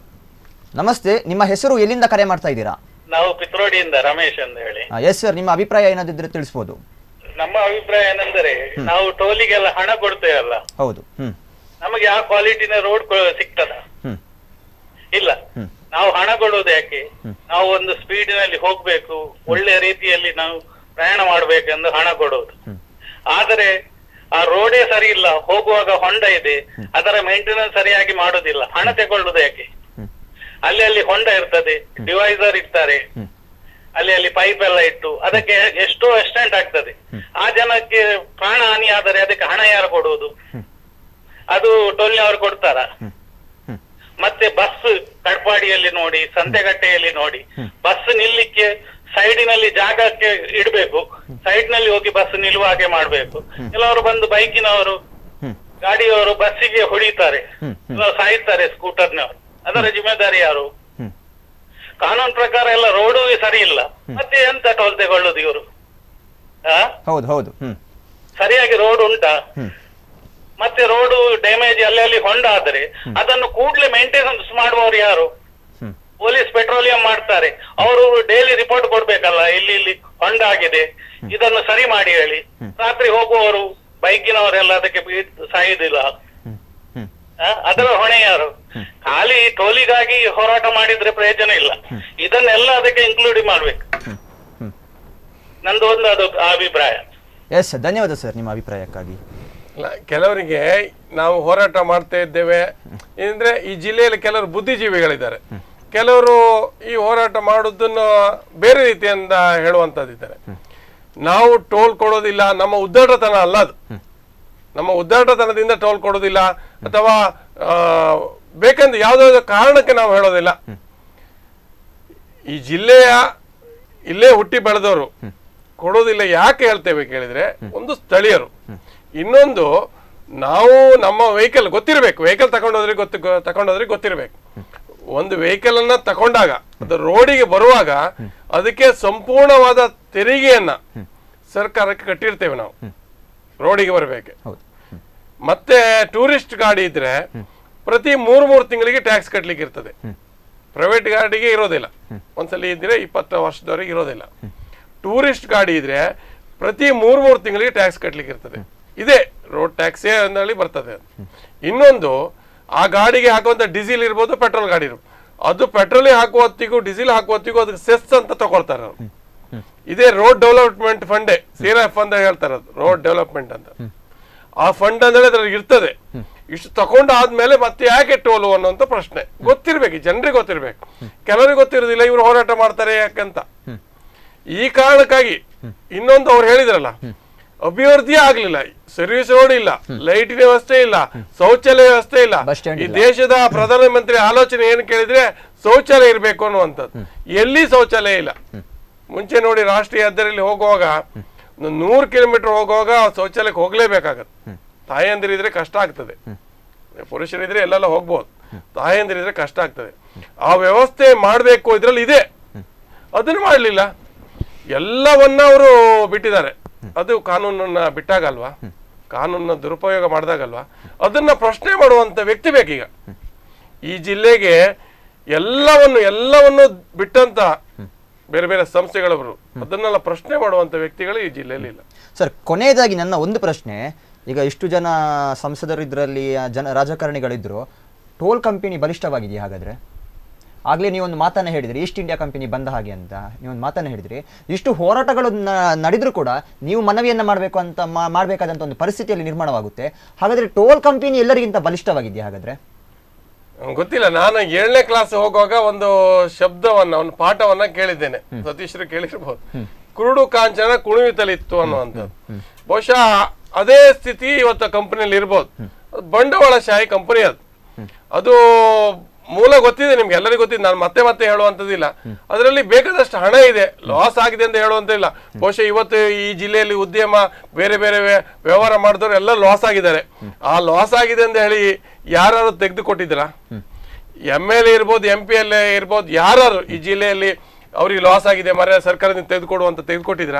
ನಮಸ್ತೆ, ನಿಮ್ಮ ಹೆಸರು, ಎಲ್ಲಿಂದ ಕರೆ ಮಾಡ್ತಾ ಇದ್ದೀರಾ? ನಾವು ಪಿತ್ರೋಡಿಯಿಂದ ರಮೇಶ್ ಅಂತ ಹೇಳಿ. ಎಸ್ ಸರ್, ನಿಮ್ಮ ಅಭಿಪ್ರಾಯ ಏನಾದಿದ್ರೆ ತಿಳಿಸಬಹುದು. ನಮ್ಮ ಅಭಿಪ್ರಾಯ ಏನಂದ್ರೆ, ನಾವು ಟೋಲಿಗೆಲ್ಲ ಹಣ ಕೊಡ್ತೇವಲ್ಲ, ಹೌದು, ನಮಗೆ ಆ ಕ್ವಾಲಿಟಿನ ರೋಡ್ ಸಿಗ್ತದ? ಇಲ್ಲ. ನಾವು ಹಣ ಕೊಡೋದು ಯಾಕೆ? ನಾವು ಒಂದು ಸ್ಪೀಡಿನಲ್ಲಿ ಹೋಗ್ಬೇಕು, ಒಳ್ಳೆ ರೀತಿಯಲ್ಲಿ ನಾವು ಪ್ರಯಾಣ ಮಾಡ್ಬೇಕೆಂದು ಹಣ ಕೊಡೋದು. ಆದರೆ ಆ ರೋಡೇ ಸರಿ ಇಲ್ಲ, ಹೋಗುವಾಗ ಹೊಂಡ ಇದೆ, ಅದರ ಮೇಂಟೆನೆನ್ಸ್ ಸರಿಯಾಗಿ ಮಾಡೋದಿಲ್ಲ, ಹಣ ತಗೊಳ್ಳೋದು ಯಾಕೆ? ಅಲ್ಲಿ ಹೊಂಡ ಇರ್ತದೆ, ಡಿವೈಸರ್ ಇರ್ತಾರೆ, ಅಲ್ಲಿ ಪೈಪ್ ಎಲ್ಲ ಇಟ್ಟು ಅದಕ್ಕೆ ಎಷ್ಟೋ ಎಕ್ಸ್ಟೆಂಟ್ ಆಗ್ತದೆ. ಆ ಜನಕ್ಕೆ ಪ್ರಾಣ ಹಾನಿ ಆದರೆ ಅದಕ್ಕೆ ಹಣ ಯಾರು ಕೊಡುವುದು? ಅದು ಟೋಲ್ನವರು ಕೊಡ್ತಾರ? ಮತ್ತೆ ಬಸ್ ಕಟ್ಪಾಡಿಯಲ್ಲಿ ನೋಡಿ, ಸಂತೆಗಟ್ಟೆಯಲ್ಲಿ ನೋಡಿ, ಬಸ್ ನಿಲ್ಲಿಕ್ಕೆ ಸೈಡಿನಲ್ಲಿ ಜಾಗಕ್ಕೆ ಇಡ್ಬೇಕು, ಸೈಡ್ ನಲ್ಲಿ ಹೋಗಿ ಬಸ್ ನಿಲ್ಲುವ ಹಾಗೆ ಮಾಡ್ಬೇಕು. ಕೆಲವರು ಬಂದು ಬೈಕಿನವರು, ಗಾಡಿಯವರು ಬಸ್ಸಿಗೆ ಹೊಡಿತಾರೆ, ಸಾಯ್ತಾರೆ ಸ್ಕೂಟರ್ನವರು. ಅದರ ಜಿಮ್ಮೆದಾರಿ ಯಾರು? ಕಾನೂನು ಪ್ರಕಾರ ಎಲ್ಲ ರೋಡು ಸರಿ ಇಲ್ಲ, ಮತ್ತೆ ಎಂತ ಟೋಲ್ ತಗೊಳ್ಳೋದು ಇವರು? ಹೌದು, ಸರಿಯಾಗಿ ರೋಡ್ ಉಂಟಾ? ಮತ್ತೆ ರೋಡು ಡ್ಯಾಮೇಜ್ ಅಲ್ಲಿ ಹೊಂಡ ಆದರೆ ಅದನ್ನು ಕೂಡಲೇ ಮೇಂಟೆನೆನ್ಸ್ ಮಾಡುವವರು ಯಾರು? ಪೊಲೀಸ್ ಪೆಟ್ರೋಲಿಯಂ ಮಾಡ್ತಾರೆ, ಅವರು ಡೈಲಿ ರಿಪೋರ್ಟ್ ಕೊಡ್ಬೇಕಲ್ಲ, ಇಲ್ಲಿ ಹೊಂಡ ಆಗಿದೆ, ಇದನ್ನು ಸರಿ ಮಾಡಿ ಹೇಳಿ. ರಾತ್ರಿ ಹೋಗುವವರು ಬೈಕಿನವರೆಲ್ಲ ಅದಕ್ಕೆ ಸಾಯುದಿಲ್ಲ, ಅದರ ಹೊಣೆ ಯಾರು? ಖಾಲಿ ಟೋಲಿಗಾಗಿ ಹೋರಾಟ ಮಾಡಿದ್ರೆ ಪ್ರಯೋಜನ ಇಲ್ಲ, ಇದನ್ನೆಲ್ಲ ಅದಕ್ಕೆ ಇನ್ಕ್ಲೂಡ್ ಮಾಡ್ಬೇಕು. ನಂದು ಒಂದು ಅದು ಅಭಿಪ್ರಾಯ. ಎಸ್, ಧನ್ಯವಾದ ಸರ್ ನಿಮ್ಮ ಅಭಿಪ್ರಾಯಕ್ಕಾಗಿ. ಕೆಲವರಿಗೆ ನಾವು ಹೋರಾಟ ಮಾಡ್ತಾ ಇದ್ದೇವೆ ಅಂದ್ರೆ, ಈ ಜಿಲ್ಲೆಯಲ್ಲಿ ಕೆಲವರು ಬುದ್ಧಿಜೀವಿಗಳಿದ್ದಾರೆ, ಕೆಲವರು ಈ ಹೋರಾಟ ಮಾಡುವುದನ್ನು ಬೇರೆ ರೀತಿಯಿಂದ ಹೇಳುವಂತದ್ದಿದ್ದಾರೆ. ನಾವು ಟೋಲ್ ಕೊಡೋದಿಲ್ಲ, ನಮ್ಮ ಉದ್ದಾಟತನ ಅಲ್ಲ ಅದು, ನಮ್ಮ ಉದ್ದಾಟತನದಿಂದ ಟೋಲ್ ಕೊಡೋದಿಲ್ಲ ಅಥವಾ ಬೇಕಂದ್ರೆ ಯಾವುದಾದ್ರು ಕಾರಣಕ್ಕೆ ನಾವು ಹೇಳೋದಿಲ್ಲ. ಈ ಜಿಲ್ಲೆಯ ಇಲ್ಲೇ ಹುಟ್ಟಿ ಬೆಳೆದವರು ಕೊಡೋದಿಲ್ಲ. ಯಾಕೆ ಹೇಳ್ತೇವೆ ಕೇಳಿದ್ರೆ, ಒಂದು ಸ್ಥಳೀಯರು, ಇನ್ನೊಂದು ನಾವು ನಮ್ಮ ವೆಹಿಕಲ್ ಗೊತ್ತಿರಬೇಕು, ವೆಹಿಕಲ್ ತಗೊಂಡೋದ್ರಿಗೆ ಗೊತ್ತಿರಬೇಕು. ಒಂದು ವೆಹಿಕಲ್ ಅನ್ನ ತಕೊಂಡಾಗ ಅದು ರೋಡಿಗೆ ಬರುವಾಗ ಅದಕ್ಕೆ ಸಂಪೂರ್ಣವಾದ ತೆರಿಗೆಯನ್ನ ಸರ್ಕಾರಕ್ಕೆ ಕಟ್ಟಿರ್ತೇವೆ ನಾವು ರೋಡಿಗೆ ಬರಬೇಕು. ಮತ್ತೆ ಟೂರಿಸ್ಟ್ ಗಾಡಿ ಇದ್ರೆ ಪ್ರತಿ 3 ತಿಂಗಳಿಗೆ ಟ್ಯಾಕ್ಸ್ ಕಟ್ಲಿಕ್ಕೆ ಇರ್ತದೆ. ಪ್ರೈವೇಟ್ ಗಾಡಿಗೆ ಇರೋದಿಲ್ಲ, ಒಂದ್ಸಲ ಇದ್ರೆ 20 ವರ್ಷದವರೆಗೆ ಇರೋದಿಲ್ಲ. ಟೂರಿಸ್ಟ್ ಗಾಡಿ ಇದ್ರೆ ಪ್ರತಿ 3 ತಿಂಗಳಿಗೆ ಟ್ಯಾಕ್ಸ್ ಕಟ್ಲಿಕ್ಕೆ ಇರ್ತದೆ. ಇದೇ ರೋಡ್ ಟ್ಯಾಕ್ಸೇ ಅಂದೇಳಿ ಬರ್ತದೆ. ಇನ್ನೊಂದು, ಆ ಗಾಡಿಗೆ ಹಾಕುವಂತ ಡೀಸೆಲ್ ಇರ್ಬೋದು, ಪೆಟ್ರೋಲ್ ಗಾಡಿ ಇರ್ಬೋದು, ಅದು ಪೆಟ್ರೋಲ್ ಹಾಕುವ ಹೊತ್ತಿಗೂ ಡೀಸೆಲ್ ಹಾಕುವ ಹೊತ್ತಿಗೂ ಅದಕ್ಕೆ ಸೆಸ್ ಅಂತ ತಗೊಳ್ತಾರೆ ಅವರು. ಇದೇ ರೋಡ್ ಡೆವಲಪ್ಮೆಂಟ್ ಫಂಡೇ, CRF ಅಂತ ಹೇಳ್ತಾರೆ, ಅದು ರೋಡ್ ಡೆವಲಪ್ಮೆಂಟ್ ಅಂತ. ಆ ಫಂಡ್ ಅಂದ್ರೆ ಅದ್ರಲ್ಲಿ ಇರ್ತದೆ. ಇಷ್ಟು ತಕೊಂಡಾದ್ಮೇಲೆ ಮತ್ತೆ ಯಾಕೆ ಟೋಲು ಅನ್ನುವಂತ ಪ್ರಶ್ನೆ ಗೊತ್ತಿರ್ಬೇಕು, ಜನರಿಗೆ ಗೊತ್ತಿರ್ಬೇಕು. ಕೆಲವರಿಗೆ ಗೊತ್ತಿರೋದಿಲ್ಲ, ಇವ್ರು ಹೋರಾಟ ಮಾಡ್ತಾರೆ ಯಾಕಂತ. ಈ ಕಾರಣಕ್ಕಾಗಿ ಇನ್ನೊಂದು ಅವ್ರು ಹೇಳಿದ್ರಲ್ಲ, ಅಭಿವೃದ್ಧಿ ಆಗ್ಲಿಲ್ಲ, ಸರ್ವಿಸ್ ರೋಡ್ ಇಲ್ಲ, ಲೈಟಿನ ವ್ಯವಸ್ಥೆ ಇಲ್ಲ, ಶೌಚಾಲಯ ವ್ಯವಸ್ಥೆ ಇಲ್ಲ. ಈ ದೇಶದ ಪ್ರಧಾನಮಂತ್ರಿ ಆಲೋಚನೆ ಏನು ಕೇಳಿದ್ರೆ ಶೌಚಾಲಯ ಇರ್ಬೇಕು ಅನ್ನುವಂಥದ್ದು. ಎಲ್ಲಿ ಶೌಚಾಲಯ ಇಲ್ಲ. ಮುಂಚೆ ನೋಡಿ, ರಾಷ್ಟ್ರೀಯ ಹೆದ್ದಾರಿಯಲ್ಲಿ ಹೋಗುವಾಗ 100 ಕಿಲೋಮೀಟರ್ ಹೋಗುವಾಗ ಶೌಚಾಲಯಕ್ಕೆ ಹೋಗ್ಲೇಬೇಕಾಗತ್ತೆ. ತಾಯಂದಿರಿದ್ರೆ ಕಷ್ಟ ಆಗ್ತದೆ, ಪುರುಷರಿದ್ರೆ ಎಲ್ಲೆಲ್ಲ ಹೋಗ್ಬೋದು, ತಾಯಂದಿರಿದ್ರೆ ಕಷ್ಟ ಆಗ್ತದೆ. ಆ ವ್ಯವಸ್ಥೆ ಮಾಡ್ಬೇಕು, ಇದ್ರಲ್ಲಿ ಇದೆ, ಅದನ್ನ ಮಾಡ್ಲಿಲ್ಲ. ಎಲ್ಲವನ್ನ ಅವರು ಬಿಟ್ಟಿದ್ದಾರೆ. ಅದು ಕಾನೂನನ್ನ ಬಿಟ್ಟಾಗಲ್ವಾ, ಕಾನೂನನ್ನ ದುರುಪಯೋಗ ಮಾಡಿದಾಗಲ್ವಾ. ಅದನ್ನ ಪ್ರಶ್ನೆ ಮಾಡುವಂತ ವ್ಯಕ್ತಿ ಬೇಕೀಗ. ಈ ಜಿಲ್ಲೆಗೆ ಎಲ್ಲವನ್ನು ಬಿಟ್ಟಂತ ಬೇರೆ ಬೇರೆ ಸಂಸ್ಥೆಗಳವರು ಅದನ್ನೆಲ್ಲ ಪ್ರಶ್ನೆ ಮಾಡುವಂತ ವ್ಯಕ್ತಿಗಳು ಈ ಜಿಲ್ಲೆಯಲ್ಲಿ ಇಲ್ಲ. ಸರ್, ಕೊನೆಯದಾಗಿ ನನ್ನ ಒಂದು ಪ್ರಶ್ನೆ, ಈಗ ಇಷ್ಟು ಜನ ಸಂಸದರು ಇದರಲ್ಲಿ ರಾಜಕಾರಣಿಗಳಿದ್ರು, ಟೋಲ್ ಕಂಪನಿ ಬಲಿಷ್ಠವಾಗಿದೆಯಾ ಹಾಗಾದ್ರೆ? ಆಗಲೇ ನೀವೊಂದು ಮಾತನ್ನ ಹೇಳಿದ್ರಿ, ಈಸ್ಟ್ ಇಂಡಿಯಾ ಕಂಪನಿ ಬಂದ ಹಾಗೆ ಅಂತ ನೀವೊಂದು ಮಾತನ್ನ ಹೇಳಿದ್ರಿ. ಇಷ್ಟು ಹೋರಾಟಗಳು ನಡೆದರೂ ಕೂಡ ನೀವು ಮನವಿಯನ್ನ ಮಾಡಬೇಕು ಅಂತ ಮಾಡಬೇಕಾದಂಥ ಒಂದು ಪರಿಸ್ಥಿತಿಯಲ್ಲಿ ನಿರ್ಮಾಣವಾಗುತ್ತೆ. ಹಾಗಾದ್ರೆ ಟೋಲ್ ಕಂಪನಿ ಎಲ್ಲರಿಗಿಂತ ಬಲಿಷ್ಠವಾಗಿದೆಯಾ ಹಾಗಾದ್ರೆ? ಗೊತ್ತಿಲ್ಲ. ನಾನು 7ನೇ ಕ್ಲಾಸ್ ಹೋಗುವಾಗ ಒಂದು ಶಬ್ದವನ್ನ, ಒಂದು ಪಾಠವನ್ನ ಕೇಳಿದ್ದೇನೆ, ಸತೀಶ್ರು ಕೇಳಿರ್ಬೋದು, ಕುರುಡು ಕಾಂಚನ ಕುಣಿಯುತ್ತಲಿತ್ತು ಅನ್ನುವಂಥದ್ದು. ಬಹುಶಃ ಅದೇ ಸ್ಥಿತಿ ಇವತ್ತು ಕಂಪನಿಯಲ್ಲಿ ಇರ್ಬೋದು. ಬಂಡವಾಳಶಾಹಿ ಕಂಪನಿ ಅದು. ಅದು ಮೂಲ ಗೊತ್ತಿದೆ ನಿಮ್ಗೆ, ಎಲ್ಲರಿಗೂ ಗೊತ್ತಿದೆ, ನಾನು ಮತ್ತೆ ಹೇಳುವಂಥದ್ದಿಲ್ಲ. ಅದರಲ್ಲಿ ಬೇಕಾದಷ್ಟು ಹಣ ಇದೆ, ಲಾಸ್ ಆಗಿದೆ ಅಂತ ಹೇಳುವಂತಿಲ್ಲ. ಬಹುಶಃ ಇವತ್ತು ಈ ಜಿಲ್ಲೆಯಲ್ಲಿ ಉದ್ಯಮ ಬೇರೆ ಬೇರೆ ವ್ಯವಹಾರ ಮಾಡಿದವರು ಎಲ್ಲ ಲಾಸ್ ಆಗಿದ್ದಾರೆ. ಆ ಲಾಸ್ ಆಗಿದೆ ಅಂತ ಹೇಳಿ ಯಾರು ತೆಗೆದು ಕೊಟ್ಟಿದ್ರ? MLA ಇರ್ಬೋದು, MP ಇರ್ಬೋದು, ಯಾರು ಈ ಜಿಲ್ಲೆಯಲ್ಲಿ ಅವ್ರಿಗೆ ಲಾಸ್ ಆಗಿದೆ ಮರ ಸರ್ಕಾರದಿಂದ ತೆಗೆದುಕೊಡುವಂತ ತೆಗೆದುಕೊಟ್ಟಿದ್ರ?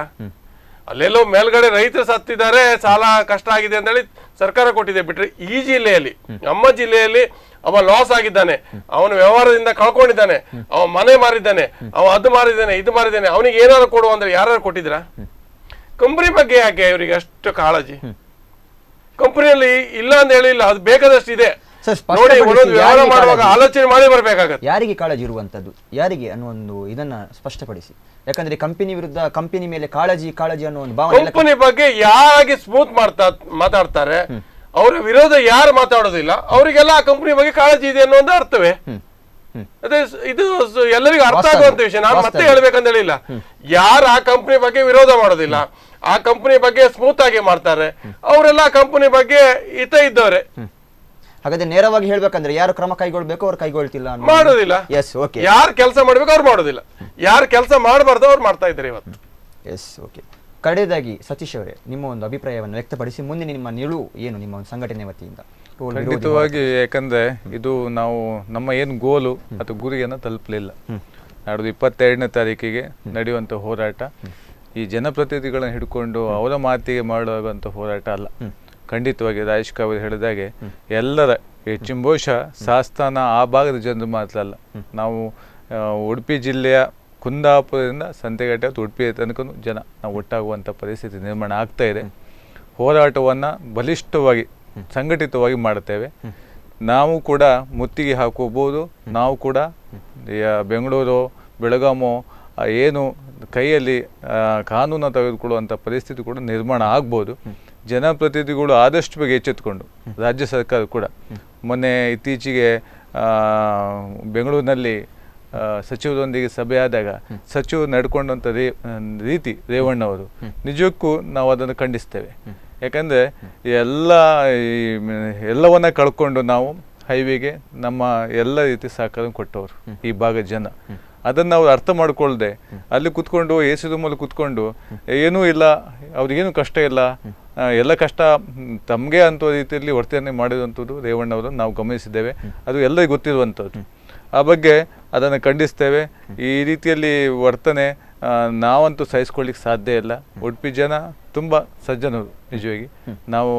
ಅಲ್ಲೆಲ್ಲೋ ಮೇಲ್ಗಡೆ ರೈತರು ಸತ್ತಿದ್ದಾರೆ, ಸಾಲ ಕಷ್ಟ ಆಗಿದೆ ಅಂತ ಹೇಳಿ ಸರ್ಕಾರ ಕೊಟ್ಟಿದೆ. ಬಿಟ್ರೆ ಈ ಜಿಲ್ಲೆಯಲ್ಲಿ, ನಮ್ಮ ಜಿಲ್ಲೆಯಲ್ಲಿ ಅವ ಲಾಸ್ ಆಗಿದ್ದಾನೆ, ಅವನ ವ್ಯವಹಾರದಿಂದ ಕಳ್ಕೊಂಡಿದ್ದಾನೆ, ಅವ ಮನೆ ಮಾರಿದ್ದಾನೆ, ಅವ ಅದು ಮಾರಿದ್ದಾನೆ, ಇದು ಮಾರಿದ್ದಾನೆ, ಅವನಿಗೆ ಏನಾದ್ರು ಕೊಡುವ ಅಂದ್ರೆ ಯಾರು ಕೊಟ್ಟಿದ್ರ? ಕಂಪನಿ ಬಗ್ಗೆ ಯಾಕೆ ಇವರಿಗೆ ಅಷ್ಟು ಕಾಳಜಿ? ಕಂಪನಿಯಲ್ಲಿ ಇಲ್ಲ ಅಂತ ಹೇಳಿಲ್ಲ, ಅದು ಬೇಕಾದಷ್ಟು ಇದೆ. ನೋಡಿ, ಒಂದೊಂದು ವ್ಯವಹಾರ ಮಾಡುವಾಗ ಆಲೋಚನೆ ಮಾಡಿ ಬರ್ಬೇಕಾಗತ್ತೆ. ಯಾರಿಗೆ ಕಾಳಜಿ ಇರುವಂತದ್ದು, ಯಾರಿಗೆ ಅನ್ನೋ ಒಂದು ಇದನ್ನ ಸ್ಪಷ್ಟಪಡಿಸಿ. ಯಾಕಂದ್ರೆ ಕಂಪನಿ ವಿರುದ್ಧ, ಕಂಪನಿ ಮೇಲೆ ಕಾಳಜಿ ಅನ್ನೋ ಒಂದು ಭಾವನೆ. ಕಂಪನಿ ಬಗ್ಗೆ ಯಾರಿಗೆ ಸ್ಮೂತ್ ಮಾತಾಡ್ತಾರೆ, ಅವರ ವಿರೋಧ ಯಾರು ಮಾತಾಡೋದಿಲ್ಲ, ಅವರಿಗೆಲ್ಲ ಆ ಕಂಪನಿ ಬಗ್ಗೆ ಕಾಳಜಿ ಇದೆ ಅನ್ನೋ ಒಂದು ಅರ್ಥವೇ. ಅದೇ ಇದು ಎಲ್ಲರಿಗೂ ಅರ್ಥ ಆಗುವಂತ ವಿಷಯ. ನಾನು ಮತ್ತೆ ಹೇಳ್ಬೇಕಂತ ಹೇಳಿಲ್ಲ. ಯಾರು ಆ ಕಂಪನಿ ಬಗ್ಗೆ ವಿರೋಧ ಮಾಡೋದಿಲ್ಲ, ಆ ಕಂಪನಿ ಬಗ್ಗೆ ಸ್ಮೂತ್ ಆಗಿ ಮಾಡ್ತಾರೆ, ಅವರೆಲ್ಲ ಆ ಕಂಪನಿ ಬಗ್ಗೆ ಹಿತ ಇದ್ದವ್ರೆ. ಹಾಗಾದ್ರೆ ನೇರವಾಗಿ ಹೇಳ್ಬೇಕಂದ್ರೆ ಯಾರು ಕ್ರಮ ಕೈಗೊಳ್ಬೇಕು ಅವ್ರು ಕೈಗೊಳ್ತಿಲ್ಲ, ಮಾಡೋದಿಲ್ಲ. ಯಾರು ಕೆಲಸ ಮಾಡ್ಬೇಕು ಅವ್ರು ಮಾಡೋದಿಲ್ಲ, ಯಾರು ಕೆಲಸ ಮಾಡಬಾರ್ದು ಅವ್ರು ಮಾಡ್ತಾ ಇದ್ದಾರೆ ಇವತ್ತು. Yes, okay. ಕಡೆಯದಾಗಿ ಸತೀಶ್ ಅವರೇ, ನಿಮ್ಮ ಒಂದು ಅಭಿಪ್ರಾಯವನ್ನು ವ್ಯಕ್ತಪಡಿಸಿ, ಮುಂದೆ ನಿಮ್ಮ ನಿಲುವು ಏನು ನಿಮ್ಮ ಒಂದು ಸಂಘಟನೆ ವತಿಯಿಂದ? ಖಂಡಿತವಾಗಿ, ಯಾಕಂದ್ರೆ ಇದು ನಾವು ನಮ್ಮ ಏನು ಗೋಲು ಅಥವಾ ಗುರಿಯನ್ನು ತಲುಪಲಿಲ್ಲ. ನಾಡ್ದು 22ನೇ ತಾರೀಕಿಗೆ ನಡೆಯುವಂಥ ಹೋರಾಟ ಈ ಜನಪ್ರತಿನಿಧಿಗಳನ್ನ ಹಿಡ್ಕೊಂಡು ಅವರ ಮಾತಿಗೆ ಮಾಡುವಂಥ ಹೋರಾಟ ಅಲ್ಲ. ಖಂಡಿತವಾಗಿ ರಾಜೇಶ್ ಕಾವೂರ್ ಹೇಳಿದಾಗೆ ಎಲ್ಲರ ಹೆಚ್ಚಿನ ಬಹುಶಃ ಸಾಸ್ತಾನ ಆ ಭಾಗದ ಜನರು ಮಾತ್ರ ಅಲ್ಲ, ನಾವು ಉಡುಪಿ ಜಿಲ್ಲೆಯ ಕುಂದಾಪುರದಿಂದ ಸಂತೆಗಟ್ಟೆ ಉಡುಪಿ ತನಕ ಜನ ನಾವು ಒಟ್ಟಾಗುವಂಥ ಪರಿಸ್ಥಿತಿ ನಿರ್ಮಾಣ ಆಗ್ತಾ ಇದೆ. ಹೋರಾಟವನ್ನು ಬಲಿಷ್ಠವಾಗಿ ಸಂಘಟಿತವಾಗಿ ಮಾಡುತ್ತೇವೆ. ನಾವು ಕೂಡ ಮುತ್ತಿಗೆ ಹಾಕೋಬಹುದು. ನಾವು ಕೂಡ ಬೆಂಗಳೂರು, ಬೆಳಗಾಮೋ ಏನು ಕೈಯಲ್ಲಿ ಕಾನೂನು ತೆಗೆದುಕೊಳ್ಳುವಂಥ ಪರಿಸ್ಥಿತಿ ಕೂಡ ನಿರ್ಮಾಣ ಆಗ್ಬೋದು. ಜನಪ್ರತಿನಿಧಿಗಳು ಆದಷ್ಟು ಬೇಗ ಎಚ್ಚೆತ್ತುಕೊಂಡು, ರಾಜ್ಯ ಸರ್ಕಾರ ಕೂಡ ಮೊನ್ನೆ ಇತ್ತೀಚೆಗೆ ಬೆಂಗಳೂರಿನಲ್ಲಿ ಸಚಿವರೊಂದಿಗೆ ಸಭೆ ಆದಾಗ ಸಚಿವರು ನಡ್ಕೊಂಡಂಥ ರೀತಿ ರೇವಣ್ಣವರು ನಿಜಕ್ಕೂ ನಾವು ಅದನ್ನು ಖಂಡಿಸ್ತೇವೆ. ಯಾಕಂದರೆ ಎಲ್ಲವನ್ನ ಕಳ್ಕೊಂಡು ನಾವು ಹೈವೇಗೆ ನಮ್ಮ ಎಲ್ಲ ರೀತಿ ಸಹಕಾರ ಕೊಟ್ಟವರು ಈ ಭಾಗದ ಜನ. ಅದನ್ನು ಅವ್ರು ಅರ್ಥ ಮಾಡ್ಕೊಳ್ದೆ ಅಲ್ಲಿ ಕುತ್ಕೊಂಡು AC ರೂಮಲ್ಲಿ ಕುತ್ಕೊಂಡು ಏನೂ ಇಲ್ಲ, ಅವ್ರಿಗೇನು ಕಷ್ಟ ಇಲ್ಲ, ಎಲ್ಲ ಕಷ್ಟ ತಮಗೆ ಅಂತ ರೀತಿಯಲ್ಲಿ ವರ್ತನೆ ಮಾಡಿರುವಂಥದ್ದು ರೇವಣ್ಣವರು ನಾವು ಗಮನಿಸಿದ್ದೇವೆ. ಅದು ಎಲ್ಲರಿಗೂ ಗೊತ್ತಿರುವಂಥದ್ದು. ಆ ಬಗ್ಗೆ ಅದನ್ನು ಖಂಡಿಸ್ತೇವೆ. ಈ ರೀತಿಯಲ್ಲಿ ವರ್ತನೆ ನಾವಂತೂ ಸಹಿಸ್ಕೊಳ್ಳಿಕ್ಕೆ ಸಾಧ್ಯ ಇಲ್ಲ. ಉಡುಪಿ ಜನ ತುಂಬ ಸಜ್ಜನರು ನಿಜವಾಗಿ. ನಾವು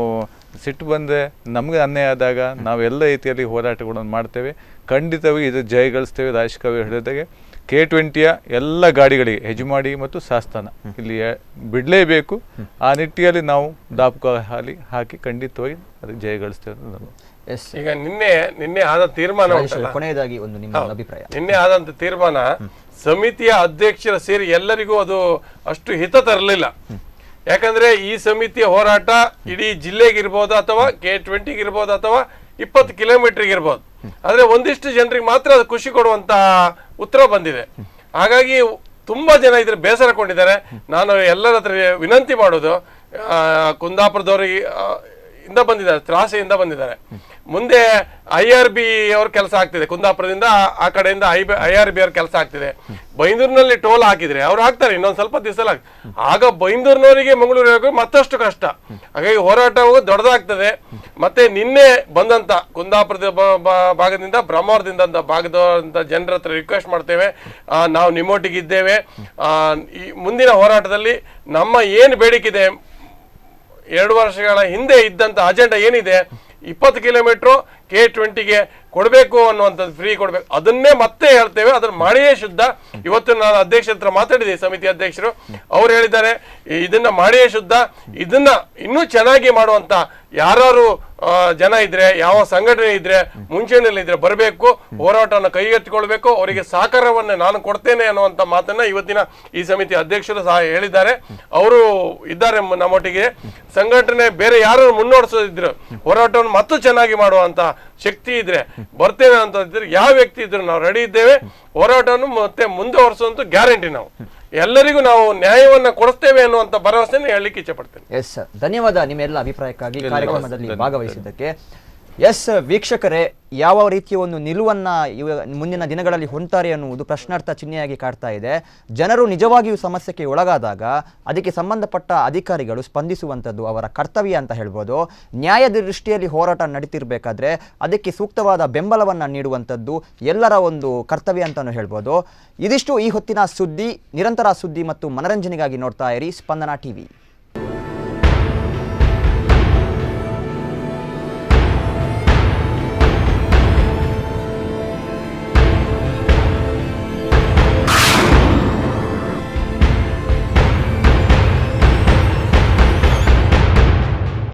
ಸಿಟ್ಟು ಬಂದರೆ ನಮಗೆ ಅನ್ಯಾಯ ಆದಾಗ ನಾವೆಲ್ಲ ರೀತಿಯಲ್ಲಿ ಹೋರಾಟಗಳನ್ನು ಮಾಡ್ತೇವೆ. ಖಂಡಿತವಾಗಿ ಇದು ಜಯಗಳಿಸ್ತೇವೆ. ರಾಜಕೀಯ ಹೇಳಿದಾಗೆ K20ಯ ಎಲ್ಲ ಗಾಡಿಗಳಿಗೆ ಹೆಜಮಾಡಿ ಮತ್ತು ಸಾಸ್ತಾನ ಇಲ್ಲಿ ಬಿಡಲೇಬೇಕು. ಆ ನಿಟ್ಟಿನಲ್ಲಿ ನಾವು ದಾಪುಕ ಹಾಕಿ ಖಂಡಿತವಾಗಿ ಅದಕ್ಕೆ ಜಯಗಳಿಸ್ತೇವೆ ಅನ್ನೋದು. ಎಸ್, ಈಗ ನಿನ್ನೆ ಆದ ತೀರ್ಮಾನ ಉಂಟಲ್ಲ, ಕೊನೆಯದಾಗಿ ಒಂದು ನಿಮ್ಮ ಅಭಿಪ್ರಾಯ. ನಿನ್ನೆ ಆದಂತ ತೀರ್ಮಾನ ಸಮಿತಿಯ ಅಧ್ಯಕ್ಷರ ಸೇರಿ ಎಲ್ಲರಿಗೂ ಅದು ಅಷ್ಟು ಹಿತ ತರಲಿಲ್ಲ. ಯಾಕಂದ್ರೆ ಈ ಸಮಿತಿಯ ಹೋರಾಟ ಇಡೀ ಜಿಲ್ಲೆಗಿರ್ಬೋದು ಅಥವಾ K20 ಅಥವಾ 20 ಕಿಲೋಮೀಟರ್ಗೆ ಇರ್ಬೋದು. ಆದ್ರೆ ಒಂದಿಷ್ಟು ಜನರಿಗೆ ಮಾತ್ರ ಅದು ಖುಷಿ ಕೊಡುವಂತ ಉತ್ತರ ಬಂದಿದೆ. ಹಾಗಾಗಿ ತುಂಬಾ ಜನ ಇದ್ರ ಬೇಸರಕೊಂಡಿದ್ದಾರೆ. ನಾನು ಎಲ್ಲರ ಹತ್ರ ವಿನಂತಿ ಮಾಡೋದು, ಕುಂದಾಪುರದವ್ರಿಗೆ ಇಂದ ಬಂದಿದ್ದಾರೆ, ತ್ರಾಸೆಯಿಂದ ಬಂದಿದ್ದಾರೆ. ಮುಂದೆ IRB ಅವ್ರ ಕೆಲಸ ಆಗ್ತಿದೆ, ಕುಂದಾಪುರದಿಂದ ಆ ಕಡೆಯಿಂದ IRB ಅವ್ರ ಕೆಲಸ ಆಗ್ತಿದೆ. ಬೈಂದೂರಿನಲ್ಲಿ ಟೋಲ್ ಹಾಕಿದ್ರೆ ಅವ್ರು ಹಾಕ್ತಾರೆ ಇನ್ನೊಂದು ಸ್ವಲ್ಪ ದಿವಸ. ಆಗ ಬೈಂದೂರಿನವರಿಗೆ ಮಂಗಳೂರಿಗೆ ಮತ್ತಷ್ಟು ಕಷ್ಟ. ಹಾಗಾಗಿ ಹೋರಾಟ ದೊಡ್ಡದಾಗ್ತದೆ. ಮತ್ತೆ ನಿನ್ನೆ ಬಂದಂತ ಕುಂದಾಪುರದ ಭಾಗದಿಂದ ಬ್ರಹ್ಮಾವರದಿಂದ ಭಾಗದ ಜನರ ಹತ್ರ ರಿಕ್ವೆಸ್ಟ್ ಮಾಡ್ತೇವೆ, ನಾವು ನಿಮ್ಮೊಟ್ಟಿಗಿದ್ದೇವೆ. ಈ ಮುಂದಿನ ಹೋರಾಟದಲ್ಲಿ ನಮ್ಮ ಏನು ಬೇಡಿಕೆ 2 ವರ್ಷಗಳ ಹಿಂದೆ ಇದ್ದಂತ ಅಜೆಂಡಾ ಏನಿದೆ, 20 ಕಿಲೋಮೀಟರ್ K20ಗೆ ಕೊಡಬೇಕು ಅನ್ನುವಂಥದ್ದು, ಫ್ರೀ ಕೊಡಬೇಕು, ಅದನ್ನೇ ಮತ್ತೆ ಹೇಳ್ತೇವೆ. ಅದನ್ನ ಮಾಡಿಯೇ ಶುದ್ಧ. ಇವತ್ತು ನಾನು ಅಧ್ಯಕ್ಷರ ಹತ್ರ ಮಾತಾಡಿದೆ, ಸಮಿತಿ ಅಧ್ಯಕ್ಷರು ಅವ್ರು ಹೇಳಿದ್ದಾರೆ ಇದನ್ನ ಮಾಡಿಯೇ ಶುದ್ಧ. ಇದನ್ನ ಇನ್ನೂ ಚೆನ್ನಾಗಿ ಮಾಡುವಂತ ಯಾರು ಜನ ಇದ್ರೆ, ಯಾವ ಸಂಘಟನೆ ಇದ್ರೆ, ಮುಂಚೂಣಿಯಲ್ಲಿ ಇದ್ರೆ ಬರಬೇಕು, ಹೋರಾಟವನ್ನು ಕೈಗೆತ್ತಿಕೊಳ್ಬೇಕು, ಅವರಿಗೆ ಸಹಕಾರವನ್ನು ನಾನು ಕೊಡ್ತೇನೆ ಅನ್ನುವಂಥ ಮಾತನ್ನ ಇವತ್ತಿನ ಈ ಸಮಿತಿ ಅಧ್ಯಕ್ಷರು ಸಹ ಹೇಳಿದ್ದಾರೆ. ಅವರು ಇದ್ದಾರೆ ನಮ್ಮೊಟ್ಟಿಗೆ. ಸಂಘಟನೆ ಬೇರೆ ಯಾರು ಮುನ್ನಡೆಸೋದಿದ್ರು, ಹೋರಾಟವನ್ನು ಮತ್ತು ಚೆನ್ನಾಗಿ ಮಾಡುವಂತ ಶಕ್ತಿ ಇದ್ರೆ, ಬರ್ತೇವೆ ಅಂತ ಇದ್ರೆ, ಯಾವ ವ್ಯಕ್ತಿ ಇದ್ರು ನಾವು ರೆಡಿ ಇದ್ದೇವೆ. ಹೋರಾಟವನ್ನು ಮತ್ತೆ ಮುಂದುವರಿಸುವಂತ ಗ್ಯಾರಂಟಿ. ನಾವು ಎಲ್ಲರಿಗೂ ನಾವು ನ್ಯಾಯವನ್ನ ಕೊಡಿಸ್ತೇವೆ ಅನ್ನುವಂತ ಭರವಸೆ ಹೇಳಲಿಕ್ಕೆ ಇಚ್ಛೆ ಪಡ್ತೇನೆ. ಎಸ್, ಧನ್ಯವಾದ ನಿಮ್ಮೆಲ್ಲ ಅಭಿಪ್ರಾಯಕ್ಕಾಗಿ, ಕಾರ್ಯಕ್ರಮದಲ್ಲಿ ಭಾಗವಹಿಸಿದ್ದಕ್ಕೆ. ಎಸ್ ವೀಕ್ಷಕರೇ, ಯಾವ ರೀತಿಯ ಒಂದು ನಿಲುವನ್ನು ಮುಂದಿನ ದಿನಗಳಲ್ಲಿ ಹೊಂತಾರೆ ಅನ್ನುವುದು ಪ್ರಶ್ನಾರ್ಥ ಚಿಹ್ನೆಯಾಗಿ ಕಾಡ್ತಾ ಇದೆ. ಜನರು ನಿಜವಾಗಿಯೂ ಸಮಸ್ಯೆಗೆ ಒಳಗಾದಾಗ ಅದಕ್ಕೆ ಸಂಬಂಧಪಟ್ಟ ಅಧಿಕಾರಿಗಳು ಸ್ಪಂದಿಸುವಂಥದ್ದು ಅವರ ಕರ್ತವ್ಯ ಅಂತ ಹೇಳ್ಬೋದು. ನ್ಯಾಯದ ದೃಷ್ಟಿಯಲ್ಲಿ ಹೋರಾಟ ನಡೀತಿರ್ಬೇಕಾದ್ರೆ ಅದಕ್ಕೆ ಸೂಕ್ತವಾದ ಬೆಂಬಲವನ್ನು ನೀಡುವಂಥದ್ದು ಎಲ್ಲರ ಒಂದು ಕರ್ತವ್ಯ ಅಂತಲೂ ಹೇಳ್ಬೋದು. ಇದಿಷ್ಟು ಈ ಹೊತ್ತಿನ ಸುದ್ದಿ. ನಿರಂತರ ಸುದ್ದಿ ಮತ್ತು ಮನರಂಜನೆಗಾಗಿ ನೋಡ್ತಾ ಇರಿ ಸ್ಪಂದನ TV.